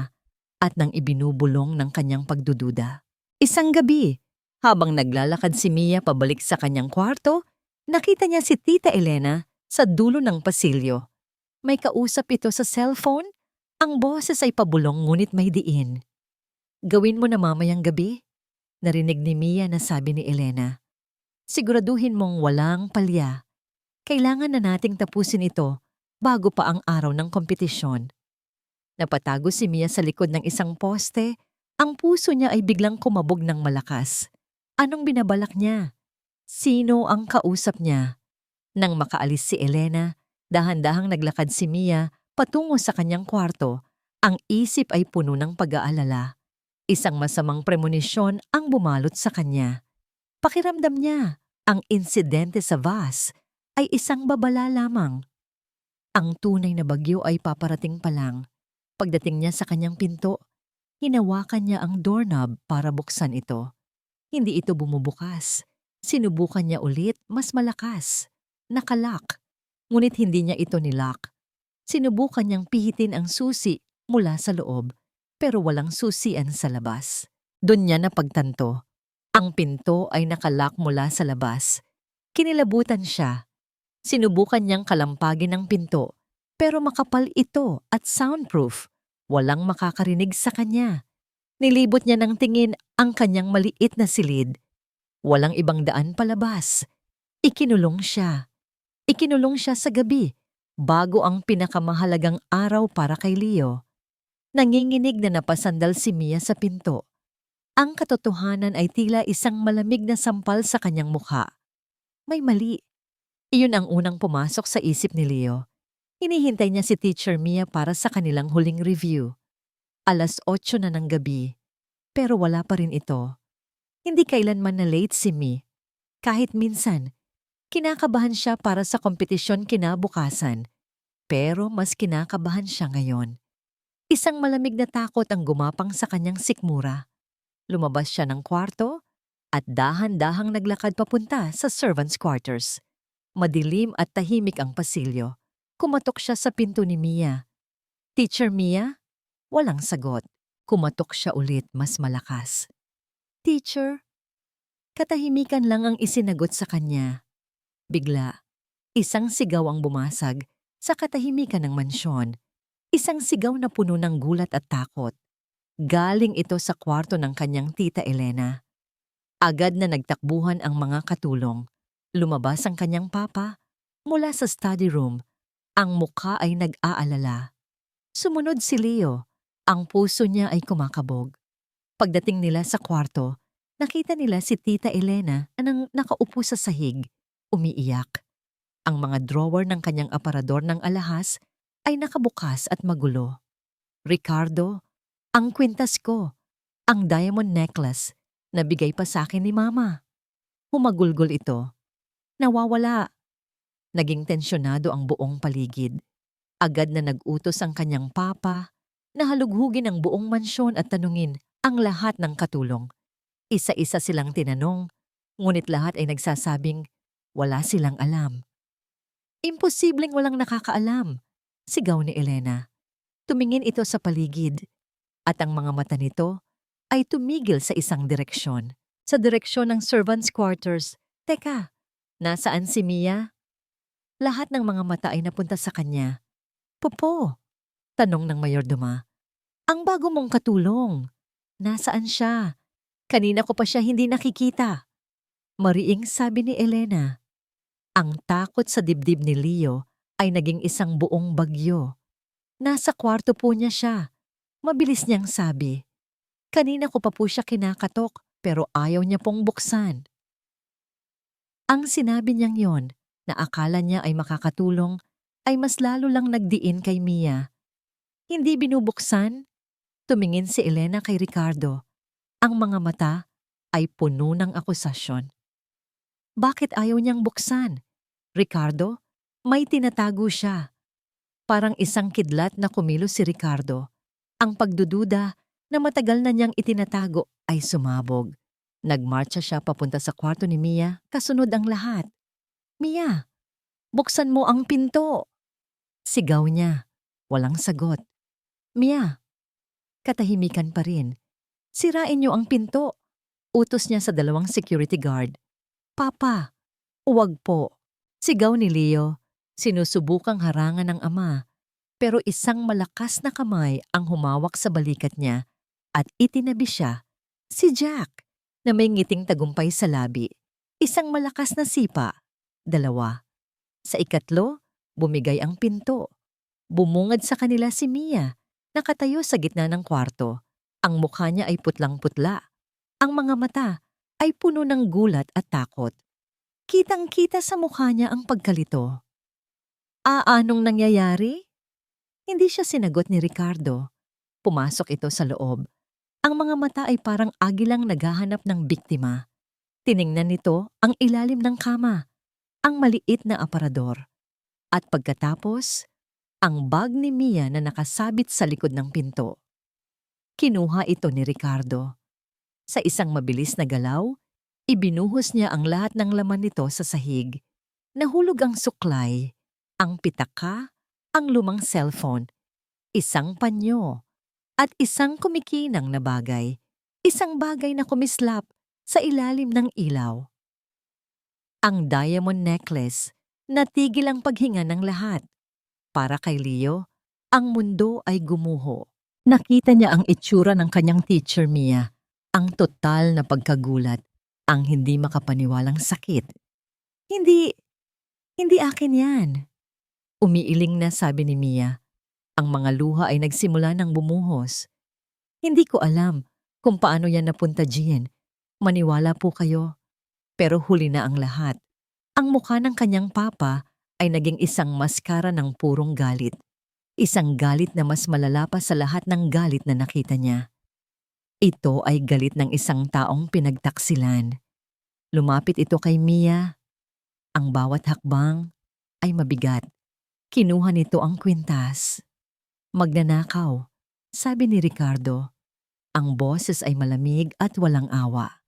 at ng ibinubulong ng kanyang pagdududa. Isang gabi, habang naglalakad si Mia pabalik sa kanyang kwarto, nakita niya si Tita Elena sa dulo ng pasilyo. May kausap ito sa cellphone. Ang boses ay pabulong ngunit may diin. Gawin mo na mamayang gabi, narinig ni Mia na sabi ni Elena. Siguraduhin mong walang palya. Kailangan na nating tapusin ito bago pa ang araw ng kompetisyon. Napatago si Mia sa likod ng isang poste. Ang puso niya ay biglang kumabog ng malakas. Anong binabalak niya? Sino ang kausap niya? Nang makaalis si Elena, dahan-dahang naglakad si Mia patungo sa kanyang kwarto. Ang isip ay puno ng pag-aalala. Isang masamang premonisyon ang bumalot sa kanya. Pakiramdam niya, ang insidente sa VAS ay isang babala lamang. Ang tunay na bagyo ay paparating pa lang. Pagdating niya sa kanyang pinto, hinawakan niya ang doorknob para buksan ito. Hindi ito bumubukas. Sinubukan niya ulit, mas malakas. Nakalock. Ngunit hindi niya ito nilock. Sinubukan niyang pihitin ang susi mula sa loob, pero walang susian sa labas. Doon niya napagtanto. Ang pinto ay nakalock mula sa labas. Kinilabutan siya. Sinubukan niyang kalampagin ang pinto, pero makapal ito at soundproof. Walang makakarinig sa kanya. Nilibot niya ng tingin ang kanyang maliit na silid. Walang ibang daan palabas. Ikinulong siya. Ikinulong siya sa gabi, bago ang pinakamahalagang araw para kay Leo. Nanginginig na napasandal si Mia sa pinto. Ang katotohanan ay tila isang malamig na sampal sa kanyang mukha. May mali. Iyon ang unang pumasok sa isip ni Leo. Hinihintay niya si Teacher Mia para sa kanilang huling review. 8:00 na ng gabi, pero wala pa rin ito. Hindi kailanman na late si Mi. Kahit minsan, kinakabahan siya para sa kompetisyon kinabukasan. Pero mas kinakabahan siya ngayon. Isang malamig na takot ang gumapang sa kanyang sikmura. Lumabas siya ng kwarto at dahan-dahang naglakad papunta sa servants' quarters. Madilim at tahimik ang pasilyo. Kumatok siya sa pinto ni Mia. Teacher Mia? Walang sagot. Kumatok siya ulit mas malakas. Teacher? Katahimikan lang ang isinagot sa kanya. Bigla, isang sigaw ang bumasag sa katahimikan ng mansyon. Isang sigaw na puno ng gulat at takot. Galing ito sa kwarto ng kanyang Tita Elena. Agad na nagtakbuhan ang mga katulong. Lumabas ang kanyang papa mula sa study room. Ang mukha ay nag-aalala. Sumunod si Leo. Ang puso niya ay kumakabog. Pagdating nila sa kwarto, nakita nila si Tita Elena na nakaupo sa sahig, umiiyak. Ang mga drawer ng kanyang aparador ng alahas ay nakabukas at magulo. Ricardo, ang kwintas ko, ang diamond necklace na bigay pa sa akin ni Mama. Humagulgol ito. Nawawala. Naging tensyonado ang buong paligid. Agad na nag-utos ang kanyang papa na halughugin ang buong mansyon at tanungin ang lahat ng katulong. Isa-isa silang tinanong, ngunit lahat ay nagsasabing wala silang alam. Imposibleng walang nakakaalam, sigaw ni Elena. Tumingin ito sa paligid at ang mga mata nito ay tumigil sa isang direksyon. Sa direksyon ng servants' quarters. Teka, nasaan si Mia? Lahat ng mga mata ay napunta sa kanya. Popo, tanong ng mayordoma. Ang bago mong katulong. Nasaan siya? Kanina ko pa siya hindi nakikita. Mariing sabi ni Elena. Ang takot sa dibdib ni Leo ay naging isang buong bagyo. Nasa kwarto po niya siya. Mabilis niyang sabi. Kanina ko pa po siya kinakatok pero ayaw niya pong buksan. Ang sinabi niyang yon na akala niya ay makakatulong ay mas lalo lang nagdiin kay Mia. Hindi binubuksan? Tumingin si Elena kay Ricardo. Ang mga mata ay puno ng akusasyon. Bakit ayaw niyang buksan? Ricardo, may tinatago siya. Parang isang kidlat na kumilos si Ricardo. Ang pagdududa na matagal na niyang itinatago ay sumabog. Nagmarcha siya papunta sa kwarto ni Mia, kasunod ang lahat. Mia, buksan mo ang pinto! Sigaw niya. Walang sagot. Mia, katahimikan pa rin. Sirain niyo ang pinto. Utos niya sa dalawang security guard. Papa, huwag po. Sigaw ni Leo. Sinusubukang harangan ng ama. Pero isang malakas na kamay ang humawak sa balikat niya at itinabi siya. Si Jack, na may ngiting tagumpay sa labi. Isang malakas na sipa. 2. Sa ikatlo, bumigay ang pinto. Bumungad sa kanila si Mia, nakatayo sa gitna ng kwarto. Ang mukha niya ay putlang-putla. Ang mga mata ay puno ng gulat at takot. Kitang-kita sa mukha niya ang pagkalito. Anong nangyayari? Hindi siya sinagot ni Ricardo. Pumasok ito sa loob. Ang mga mata ay parang agilang naghahanap ng biktima. Tiningnan nito ang ilalim ng kama, ang maliit na aparador. At pagkatapos, ang bag ni Mia na nakasabit sa likod ng pinto. Kinuha ito ni Ricardo. Sa isang mabilis na galaw, ibinuhos niya ang lahat ng laman nito sa sahig. Nahulog ang suklay, ang pitaka, ang lumang cellphone, isang panyo, at isang kumikinang na bagay. Isang bagay na kumislap sa ilalim ng ilaw. Ang diamond necklace, natigil ang paghinga ng lahat. Para kay Leo, ang mundo ay gumuho. Nakita niya ang itsura ng kanyang teacher Mia, ang total na pagkagulat, ang hindi makapaniwalang sakit. Hindi akin yan. Umiiling na sabi ni Mia. Ang mga luha ay nagsimula ng bumuhos. Hindi ko alam kung paano yan napunta diyan. Maniwala po kayo. Pero huli na ang lahat. Ang mukha ng kanyang papa ay naging isang maskara ng purong galit. Isang galit na mas malala pa sa lahat ng galit na nakita niya. Ito ay galit ng isang taong pinagtaksilan. Lumapit ito kay Mia. Ang bawat hakbang ay mabigat. Kinuha nito ang kwintas. Magnanakaw, sabi ni Ricardo. Ang boses ay malamig at walang awa.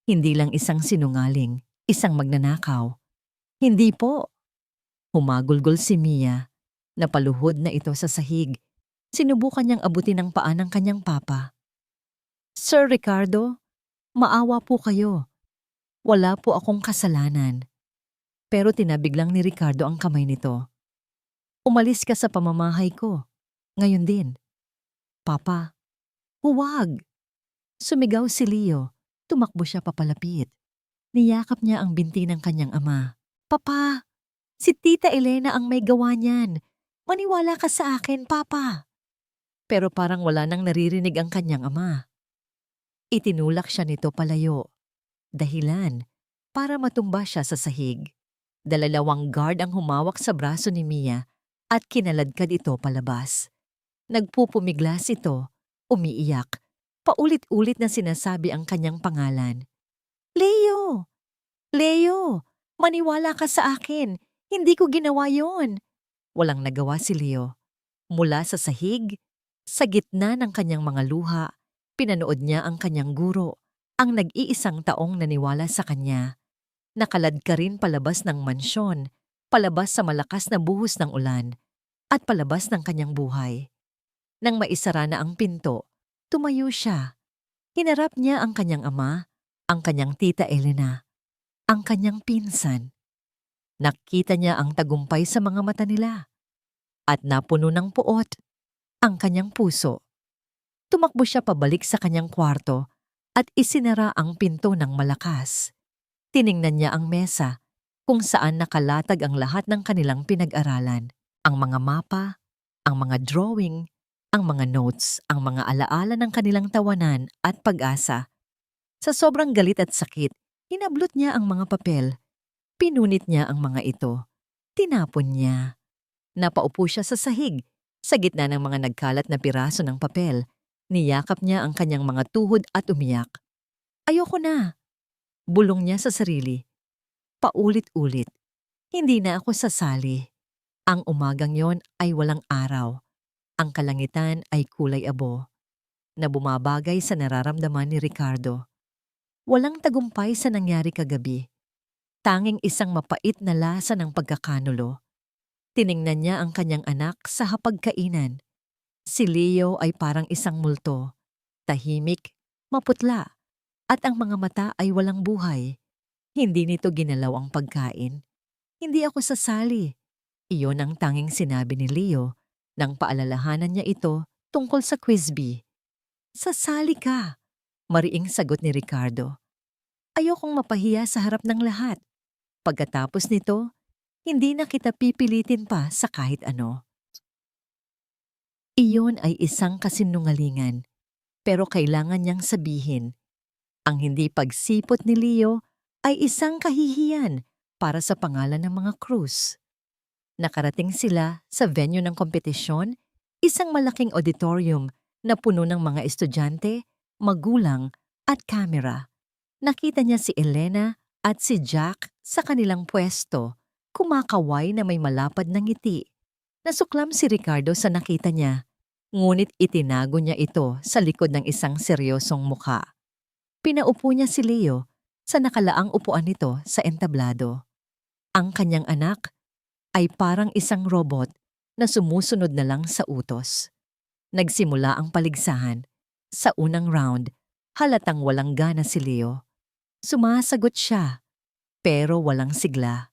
Hindi lang isang sinungaling, isang magnanakaw. Hindi po. Humagulgol si Mia. Napaluhod na ito sa sahig. Sinubukan niyang abutin ang paa ng kanyang papa. Sir Ricardo, maawa po kayo. Wala po akong kasalanan. Pero tinabig lang ni Ricardo ang kamay nito. Umalis ka sa pamamahay ko. Ngayon din. Papa, huwag! Sumigaw si Leo. Tumakbo siya papalapit. Niyakap niya ang binti ng kanyang ama. Papa, si Tita Elena ang may gawa niyan. Maniwala ka sa akin, Papa. pero parang wala nang naririnig ang kanyang ama. Itinulak siya nito palayo. Dahilan, para matumba siya sa sahig. Dalalawang guard ang humawak sa braso ni Mia at kinaladkad ito palabas. Nagpupumiglas ito, umiiyak, paulit-ulit na sinasabi ang kanyang pangalan. Leo! Leo! Maniwala ka sa akin! Hindi ko ginawa yon! Walang nagawa si Leo. Mula sa sahig, sa gitna ng kanyang mga luha, pinanood niya ang kanyang guro, ang nag-iisang taong naniwala sa kanya. Nakalad ka rin palabas ng mansyon, palabas sa malakas na buhos ng ulan, at palabas ng kanyang buhay. Nang maisara na ang pinto, tumayo siya. Hinarap niya ang kanyang ama, ang kanyang tita Elena, ang kanyang pinsan. Nakita niya ang tagumpay sa mga mata nila at napuno ng puot ang kanyang puso. Tumakbo siya pabalik sa kanyang kwarto at isinara ang pinto ng malakas. Tiningnan niya ang mesa kung saan nakalatag ang lahat ng kanilang pinag-aralan. Ang mga mapa, ang mga drawing, ang mga notes, ang mga alaala ng kanilang tawanan at pag-asa. Sa sobrang galit at sakit, hinablot niya ang mga papel. Pinunit niya ang mga ito. Tinapon niya. Napaupo siya sa sahig, sa gitna ng mga nagkalat na piraso ng papel. Niyakap niya ang kanyang mga tuhod at umiyak. Ayoko na. Bulong niya sa sarili. Paulit-ulit. Hindi na ako sasali. Ang umagang yon ay walang araw. Ang kalangitan ay kulay abo, na bumabagay sa nararamdaman ni Ricardo. Walang tagumpay sa nangyari kagabi. Tanging isang mapait na lasa ng pagkakanulo. Tiningnan niya ang kanyang anak sa hapagkainan. Si Leo ay parang isang multo. Tahimik, maputla, at ang mga mata ay walang buhay. Hindi nito ginalaw ang pagkain. Hindi ako sasali. Iyon ang tanging sinabi ni Leo nang paalalahanan niya ito tungkol sa quiz bee. Sasali ka, mariing sagot ni Ricardo. Ayokong mapahiya sa harap ng lahat. Pagkatapos nito, hindi na kita pipilitin pa sa kahit ano. Iyon ay isang kasinungalingan, pero kailangan niyang sabihin. Ang hindi pagsipot ni Leo ay isang kahihiyan para sa pangalan ng mga Cruz. Nakarating sila sa venue ng kompetisyon, isang malaking auditorium na puno ng mga estudyante, magulang at kamera. Nakita niya si Elena at si Jack sa kanilang pwesto, kumakaway na may malapad na ngiti. Nasuklam si Ricardo sa nakita niya, ngunit itinago niya ito sa likod ng isang seryosong mukha. Pinaupo niya si Leo sa nakalaang upuan nito sa entablado. Ang kanyang anak ay parang isang robot na sumusunod na lang sa utos. Nagsimula ang paligsahan. Sa unang round, halatang walang gana si Leo. Sumasagot siya, pero walang sigla.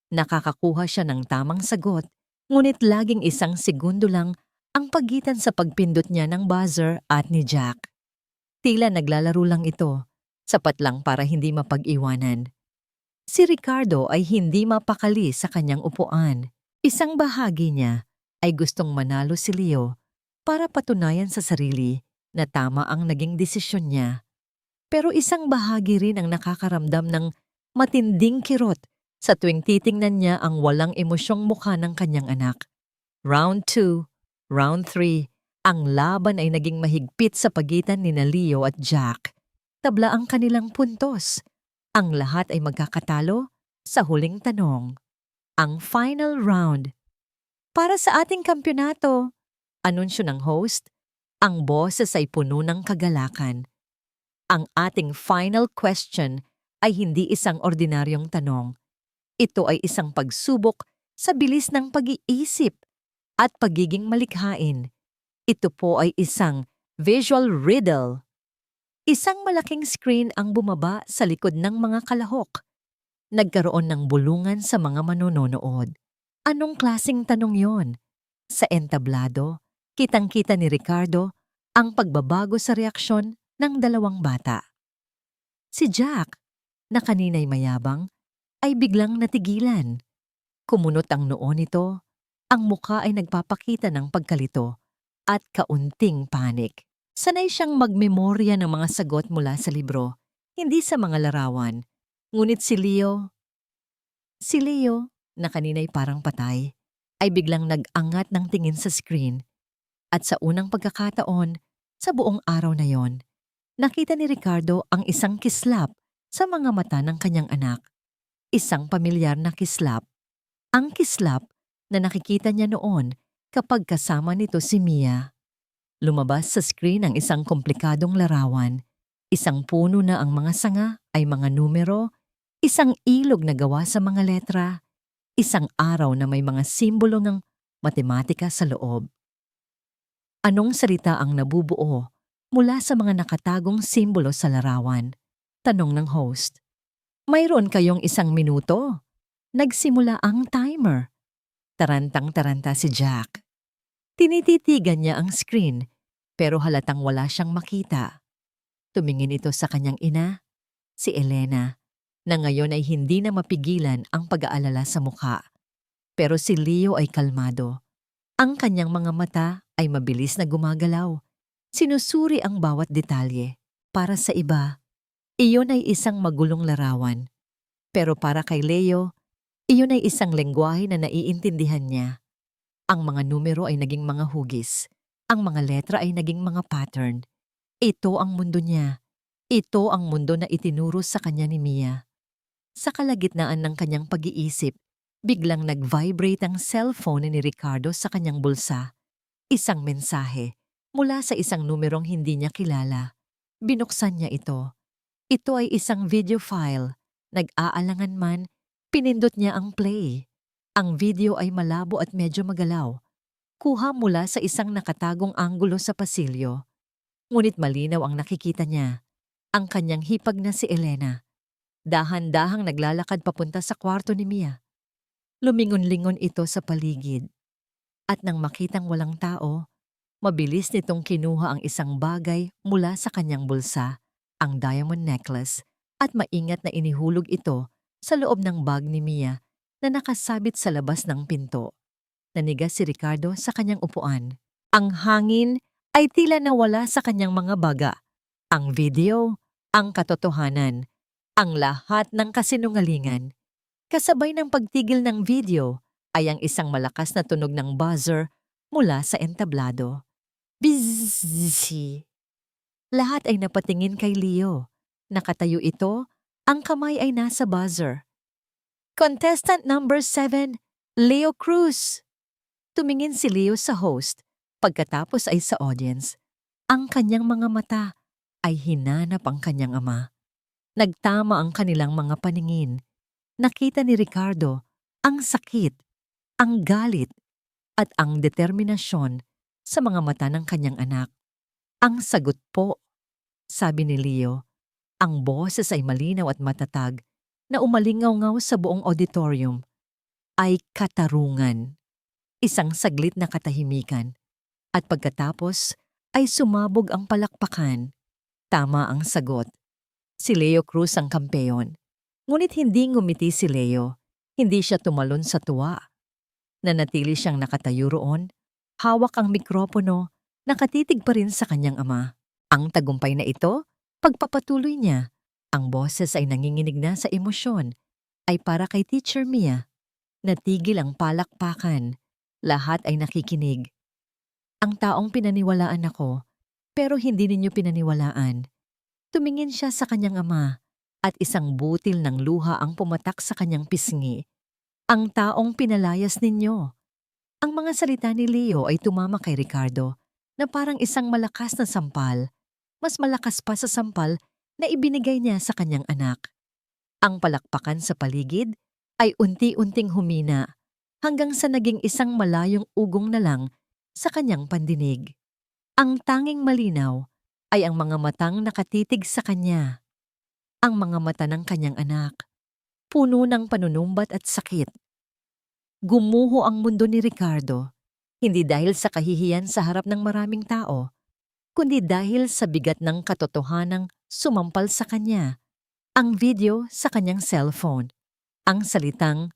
Nakakakuha siya ng tamang sagot, ngunit laging isang segundo lang ang pagitan sa pagpindot niya ng buzzer at ni Jack. Tila naglalaro lang ito, sapat lang para hindi mapag-iwanan. Si Ricardo ay hindi mapakali sa kanyang upuan. Isang bahagi niya ay gustong manalo si Leo para patunayan sa sarili na tama ang naging desisyon niya. Pero isang bahagi rin ang nakakaramdam ng matinding kirot sa tuwing titingnan niya ang walang emosyong mukha ng kanyang anak. Round 2, Round 3, ang laban ay naging mahigpit sa pagitan ni Leo at Jack. Tabla ang kanilang puntos. Ang lahat ay magkakatalo sa huling tanong. Ang final round. Para sa ating kampyonato, anunsyo ng host, ang boses ay puno ng kagalakan. Ang ating final question ay hindi isang ordinaryong tanong. Ito ay isang pagsubok sa bilis ng pag-iisip at pagiging malikhain. Ito po ay isang visual riddle. Isang malaking screen ang bumaba sa likod ng mga kalahok. Nagkaroon ng bulungan sa mga manonood. Anong klaseng tanong yon? Sa entablado, kitang-kita ni Ricardo ang pagbabago sa reaksyon ng dalawang bata. Si Jack, na kanina'y mayabang, ay biglang natigilan. Kumunot ang noo nito, ang muka ay nagpapakita ng pagkalito, at kaunting panik. Sanay siyang magmemorya ng mga sagot mula sa libro, hindi sa mga larawan. Ngunit si Leo, na kanina'y parang patay, ay biglang nag-angat ng tingin sa screen. At sa unang pagkakataon, sa buong araw na yon, nakita ni Ricardo ang isang kislap sa mga mata ng kanyang anak. Isang pamilyar na kislap. Ang kislap na nakikita niya noon kapag kasama nito si Mia. Lumabas sa screen ang isang komplikadong larawan. Isang puno na ang mga sanga ay mga numero, isang ilog na gawa sa mga letra, isang araw na may mga simbolo ng matematika sa loob. Anong salita ang nabubuo mula sa mga nakatagong simbolo sa larawan? Tanong ng host. Mayroon kayong 1 minuto. Nagsimula ang timer. Tarantang-taranta si Jack. Tinititigan niya ang screen pero halatang wala siyang makita. Tumingin ito sa kanyang ina, si Elena, na ngayon ay hindi na mapigilan ang pag-aalala sa mukha. Pero si Leo ay kalmado. Ang kanyang mga mata ay mabilis na gumagalaw. Sinusuri ang bawat detalye. Para sa iba, iyon ay isang magulong larawan. Pero para kay Leo, iyon ay isang lengguwahe na naiintindihan niya. Ang mga numero ay naging mga hugis. Ang mga letra ay naging mga pattern. Ito ang mundo niya. Ito ang mundo na itinuro sa kanya ni Mia. Sa kalagitnaan ng kanyang pag-iisip, biglang nag-vibrate ang cellphone ni Ricardo sa kanyang bulsa. Isang mensahe mula sa isang numerong hindi niya kilala. Binuksan niya ito. Ito ay isang video file. Nag-aalangan man, pinindot niya ang play. Ang video ay malabo at medyo magalaw. Kuha mula sa isang nakatagong anggulo sa pasilyo. Ngunit malinaw ang nakikita niya. Ang kanyang hipag na si Elena. Dahan-dahang naglalakad papunta sa kwarto ni Mia. Lumingon-lingon ito sa paligid. At nang makitang walang tao, mabilis nitong kinuha ang isang bagay mula sa kanyang bulsa, ang diamond necklace, at maingat na inihulog ito sa loob ng bag ni Mia na nakasabit sa labas ng pinto. Nanigas si Ricardo sa kanyang upuan. Ang hangin ay tila nawala sa kanyang mga baga. Ang video, ang katotohanan, ang lahat ng kasinungalingan. Kasabay ng pagtigil ng video ay ang isang malakas na tunog ng buzzer mula sa entablado. Bizz! Lahat ay napatingin kay Leo. Nakatayo ito, ang kamay ay nasa buzzer. Contestant number 7, Leo Cruz. Tumingin si Leo sa host, pagkatapos ay sa audience. Ang kanyang mga mata ay hinanap ang kanyang ama. Nagtama ang kanilang mga paningin. Nakita ni Ricardo ang sakit, ang galit, at ang determinasyon sa mga mata ng kanyang anak. Ang sagot po, sabi ni Leo. Ang boses ay malinaw at matatag na umalingaw-ngaw sa buong auditorium. Ay katarungan. Isang saglit na katahimikan. At pagkatapos ay sumabog ang palakpakan. Tama ang sagot. Si Leo Cruz ang kampeon. Ngunit hindi ngumiti si Leo. Hindi siya tumalon sa tuwa. Nanatili siyang nakatayo roon. Hawak ang mikropono. Nakatitig pa rin sa kanyang ama. Ang tagumpay na ito, pagpapatuloy niya. Ang boses ay nanginginig na sa emosyon. Ay para kay Teacher Mia. Natigil ang palakpakan. Lahat ay nakikinig. Ang taong pinaniwalaan ako, pero hindi ninyo pinaniwalaan. Tumingin siya sa kanyang ama at isang butil ng luha ang pumatak sa kanyang pisngi. Ang taong pinalayas ninyo. Ang mga salita ni Leo ay tumama kay Ricardo na parang isang malakas na sampal. Mas malakas pa sa sampal na ibinigay niya sa kanyang anak. Ang palakpakan sa paligid ay unti-unting humina hanggang sa naging isang malayong ugong na lang sa kanyang pandinig. Ang tanging malinaw ay ang mga matang nakatitig sa kanya. Ang mga mata ng kanyang anak, puno ng panunumbat at sakit. Gumuho ang mundo ni Ricardo, hindi dahil sa kahihiyan sa harap ng maraming tao, kundi dahil sa bigat ng katotohanang sumampal sa kanya. Ang video sa kanyang cellphone, ang salitang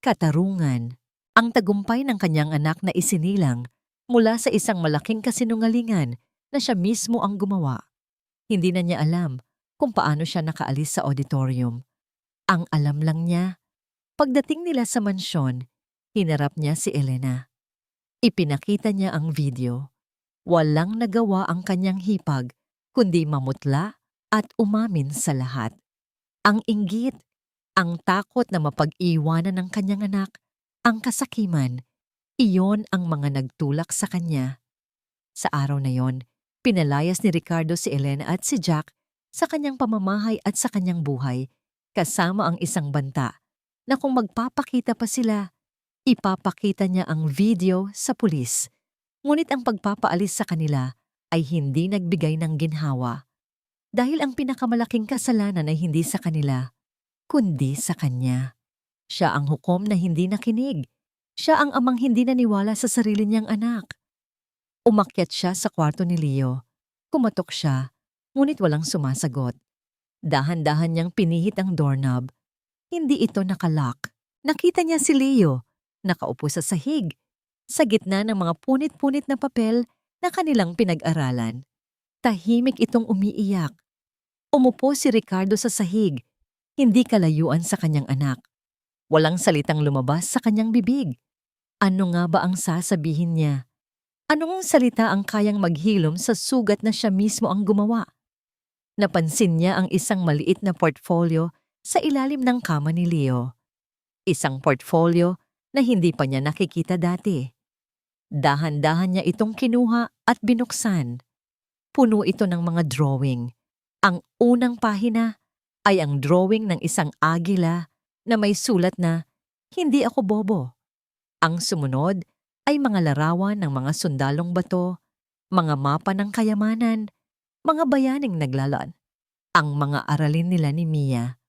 katarungan, ang tagumpay ng kanyang anak na isinilang mula sa isang malaking kasinungalingan na siya mismo ang gumawa. Hindi na niya alam kung paano siya nakaalis sa auditorium. Ang alam lang niya, pagdating nila sa mansyon, hinarap niya si Elena. Ipinakita niya ang video. Walang nagawa ang kanyang hipag, kundi mamutla at umamin sa lahat. Ang inggit, ang takot na mapag-iwanan ng kanyang anak, ang kasakiman, iyon ang mga nagtulak sa kanya. Sa araw na yon, pinalayas ni Ricardo si Elena at si Jack sa kanyang pamamahay at sa kanyang buhay, kasama ang isang banta na kung magpapakita pa sila, ipapakita niya ang video sa pulis. Ngunit ang pagpapaalis sa kanila ay hindi nagbigay ng ginhawa dahil ang pinakamalaking kasalanan ay hindi sa kanila, kundi sa kanya. Siya ang hukom na hindi nakinig. Siya ang amang hindi naniwala sa sarili niyang anak. Umakyat siya sa kwarto ni Leo. Kumatok siya, ngunit walang sumasagot. Dahan-dahan niyang pinihit ang doorknob. Hindi ito nakalock. Nakita niya si Leo, nakaupo sa sahig, sa gitna ng mga punit-punit na papel na kanilang pinag-aralan. Tahimik itong umiiyak. Umupo si Ricardo sa sahig, hindi kalayuan sa kanyang anak. Walang salitang lumabas sa kanyang bibig. Ano nga ba ang sasabihin niya? Anong salita ang kayang maghilom sa sugat na siya mismo ang gumawa? Napansin niya ang isang maliit na portfolio sa ilalim ng kama ni Leo. Isang portfolio na hindi pa niya nakikita dati. Dahan-dahan niya itong kinuha at binuksan. Puno ito ng mga drawing. Ang unang pahina ay ang drawing ng isang agila na may sulat na, "Hindi ako bobo." Ang sumunod ay mga larawan ng mga sundalong bato, mga mapa ng kayamanan, mga bayaning naglalaan, ang mga aralin nila ni Mia.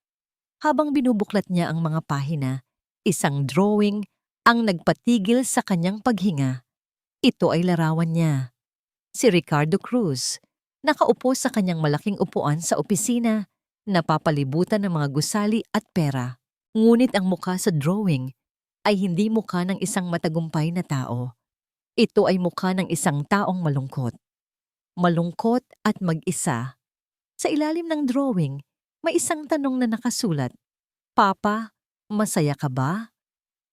Habang binubuklat niya ang mga pahina, isang drawing ang nagpatigil sa kanyang paghinga. Ito ay larawan niya. Si Ricardo Cruz, nakaupo sa kanyang malaking upuan sa opisina, napapalibutan ng mga gusali at pera. Ngunit ang mukha sa drawing ay hindi mukha ng isang matagumpay na tao. Ito ay mukha ng isang taong malungkot. Malungkot at mag-isa. Sa ilalim ng drawing, may isang tanong na nakasulat, "Papa, masaya ka ba?"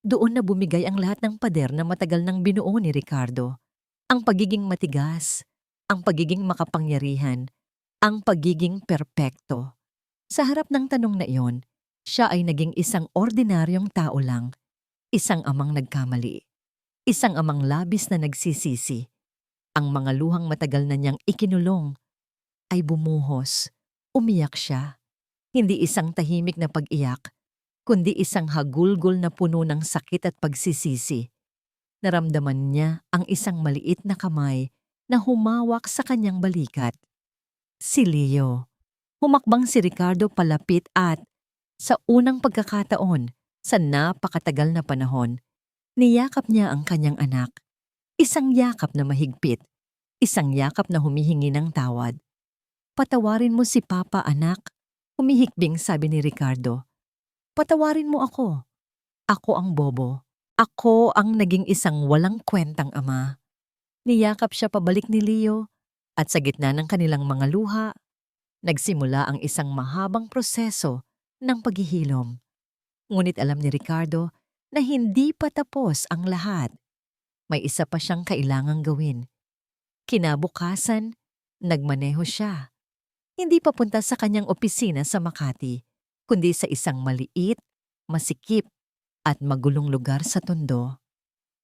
Doon na bumigay ang lahat ng pader na matagal nang binuo ni Ricardo. Ang pagiging matigas, ang pagiging makapangyarihan, ang pagiging perpekto. Sa harap ng tanong na iyon, siya ay naging isang ordinaryong tao lang. Isang amang nagkamali. Isang amang labis na nagsisisi. Ang mga luhang matagal na niyang ikinulong ay bumuhos. Umiyak siya. Hindi isang tahimik na pag-iyak, kundi isang hagulgol na puno ng sakit at pagsisisi. Naramdaman niya ang isang maliit na kamay na humawak sa kanyang balikat. Si Leo. Humakbang si Ricardo palapit at, sa unang pagkakataon, sa napakatagal na panahon, niyakap niya ang kanyang anak. Isang yakap na mahigpit, isang yakap na humihingi ng tawad. "Patawarin mo si Papa, anak," humihikbing sabi ni Ricardo. "Patawarin mo ako. Ako ang bobo. Ako ang naging isang walang kwentang ama." Niyakap siya pabalik ni Leo at sa gitna ng kanilang mga luha, nagsimula ang isang mahabang proseso ng paghihilom. Ngunit alam ni Ricardo na hindi pa tapos ang lahat. May isa pa siyang kailangang gawin. Kinabukasan, nagmaneho siya. Hindi papunta sa kanyang opisina sa Makati, kundi sa isang maliit, masikip, at magulong lugar sa Tondo.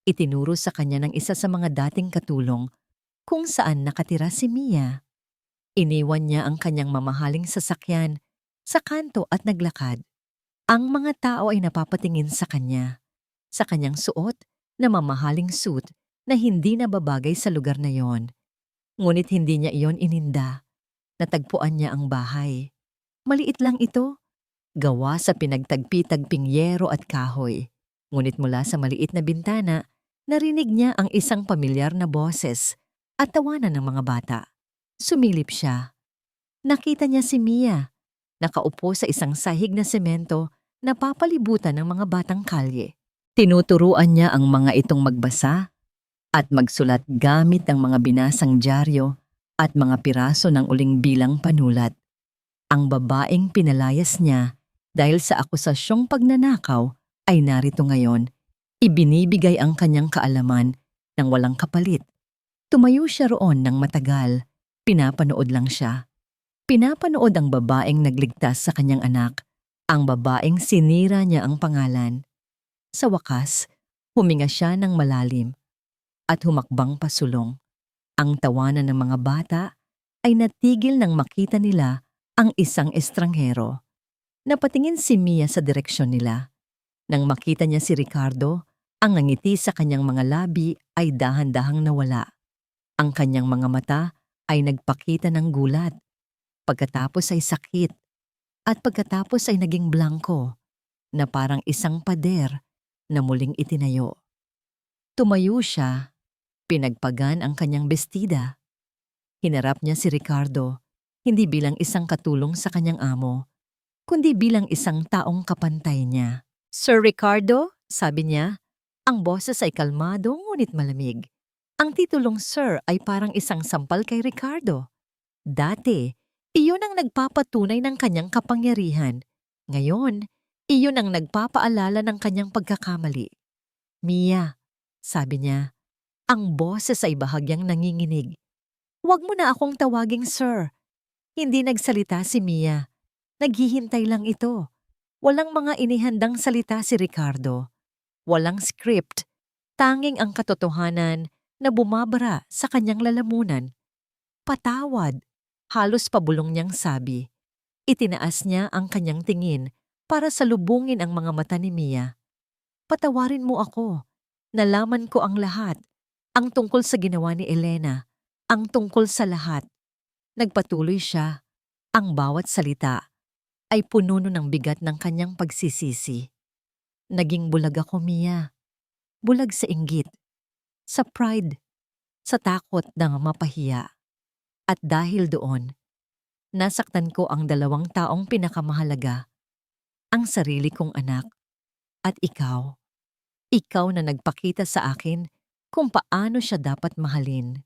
Itinuro sa kanya ng isa sa mga dating katulong kung saan nakatira si Mia. Iniwan niya ang kanyang mamahaling sasakyan sa kanto at naglakad. Ang mga tao ay napapatingin sa kanya, sa kanyang suot na mamahaling suit na hindi nababagay sa lugar na yon. Ngunit hindi niya iyon ininda. Natagpuan niya ang bahay. Maliit lang ito, gawa sa pinagtagpi-tagping yero at kahoy. Ngunit mula sa maliit na bintana, narinig niya ang isang pamilyar na boses at tawanan ng mga bata. Sumilip siya. Nakita niya si Mia, nakaupo sa isang sahig na semento na papalibutan ng mga batang kalye. Tinuturuan niya ang mga itong magbasa, at magsulat gamit ang mga binasang dyaryo at mga piraso ng uling bilang panulat. Ang babaeng pinalayas niya dahil sa akusasyong pagnanakaw ay narito ngayon. Ibinibigay ang kanyang kaalaman ng walang kapalit. Tumayo siya roon ng matagal. Pinapanood lang siya. Pinapanood ang babaeng nagligtas sa kanyang anak. Ang babaeng sinira niya ang pangalan. Sa wakas, huminga siya ng malalim at humakbang pasulong. Ang tawanan ng mga bata ay natigil nang makita nila ang isang estranghero. Napatingin si Mia sa direksyon nila. Nang makita niya si Ricardo, ang ngiti sa kanyang mga labi ay dahan-dahang nawala. Ang kanyang mga mata ay nagpakita ng gulat. Pagkatapos ay sakit. At pagkatapos ay naging blanko na parang isang pader na muling itinayo. Tumayo siya. Pinagpagan ang kanyang bestida. Hinarap niya si Ricardo, hindi bilang isang katulong sa kanyang amo, kundi bilang isang taong kapantay niya. "Sir Ricardo," sabi niya, ang boses ay kalmado ngunit malamig. Ang titulong Sir ay parang isang sampal kay Ricardo. Dati, iyon ang nagpapatunay ng kanyang kapangyarihan. Ngayon, iyon ang nagpapaalala ng kanyang pagkakamali. "Mia," sabi niya, ang boses ay bahagyang nanginginig. "Huwag mo na akong tawaging Sir." Hindi nagsalita si Mia. Naghihintay lang ito. Walang mga inihandang salita si Ricardo. Walang script. Tanging ang katotohanan na bumabara sa kanyang lalamunan. "Patawad," halos pabulong niyang sabi. Itinaas niya ang kanyang tingin para salubungin ang mga mata ni Mia. "Patawarin mo ako. Nalaman ko ang lahat. Ang tungkol sa ginawa ni Elena. Ang tungkol sa lahat." Nagpatuloy siya. Ang bawat salita ay puno ng bigat ng kanyang pagsisisi. "Naging bulag ako, Mia. Bulag sa inggit, sa pride, sa takot na mapahiya. At dahil doon, nasaktan ko ang dalawang taong pinakamahalaga, ang sarili kong anak at ikaw. Ikaw na nagpakita sa akin kung paano siya dapat mahalin."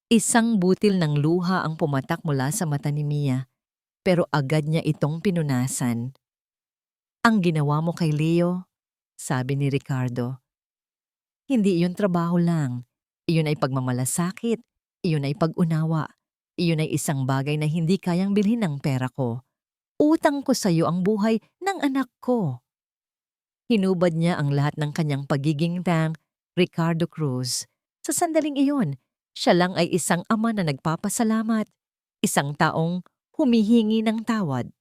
Isang butil ng luha ang pumatak mula sa mata ni Mia, pero agad niya itong pinunasan. "Ang ginawa mo kay Leo," sabi ni Ricardo, "hindi iyon trabaho lang. Iyon ay pagmamalasakit, iyon ay pag-unawa, iyon ay isang bagay na hindi kayang bilhin ng pera ko. Utang ko sa iyo ang buhay ng anak ko." Hinubad niya ang lahat ng kanyang pagiging Ricardo Cruz. Sa sandaling iyon, siya lang ay isang ama na nagpapasalamat, isang taong humihingi ng tawad.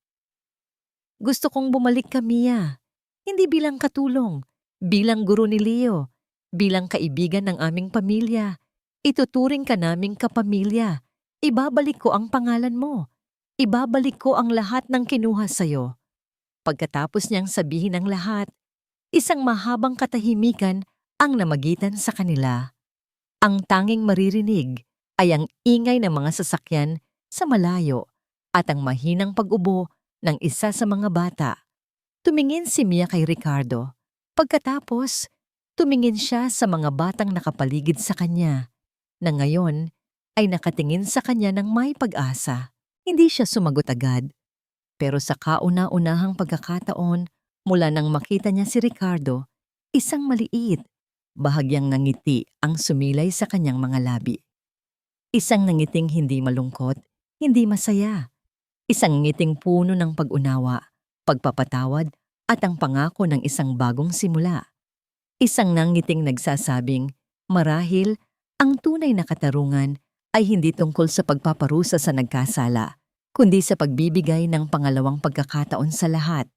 "Gusto kong bumalik ka, Mia. Hindi bilang katulong, bilang guro ni Leo, bilang kaibigan ng aming pamilya. Ituturing ka naming kapamilya. Ibabalik ko ang pangalan mo. Ibabalik ko ang lahat ng kinuha sa'yo." Pagkatapos niyang sabihin ang lahat, isang mahabang katahimikan ang namagitan sa kanila. Ang tanging maririnig ay ang ingay ng mga sasakyan sa malayo at ang mahinang pag-ubo ng isa sa mga bata. Tumingin si Mia kay Ricardo. Pagkatapos, tumingin siya sa mga batang nakapaligid sa kanya, na ngayon ay nakatingin sa kanya ng may pag-asa. Hindi siya sumagot agad. Pero sa kauna-unahang pagkakataon, mula nang makita niya si Ricardo, isang maliit, bahagyang nangiti ang sumilay sa kanyang mga labi. Isang nangiting hindi malungkot, hindi masaya. Isang ngiting puno ng pag-unawa, pagpapatawad at ang pangako ng isang bagong simula. Isang nangiting nagsasabing, marahil ang tunay na katarungan ay hindi tungkol sa pagpaparusa sa nagkasala, kundi sa pagbibigay ng pangalawang pagkakataon sa lahat.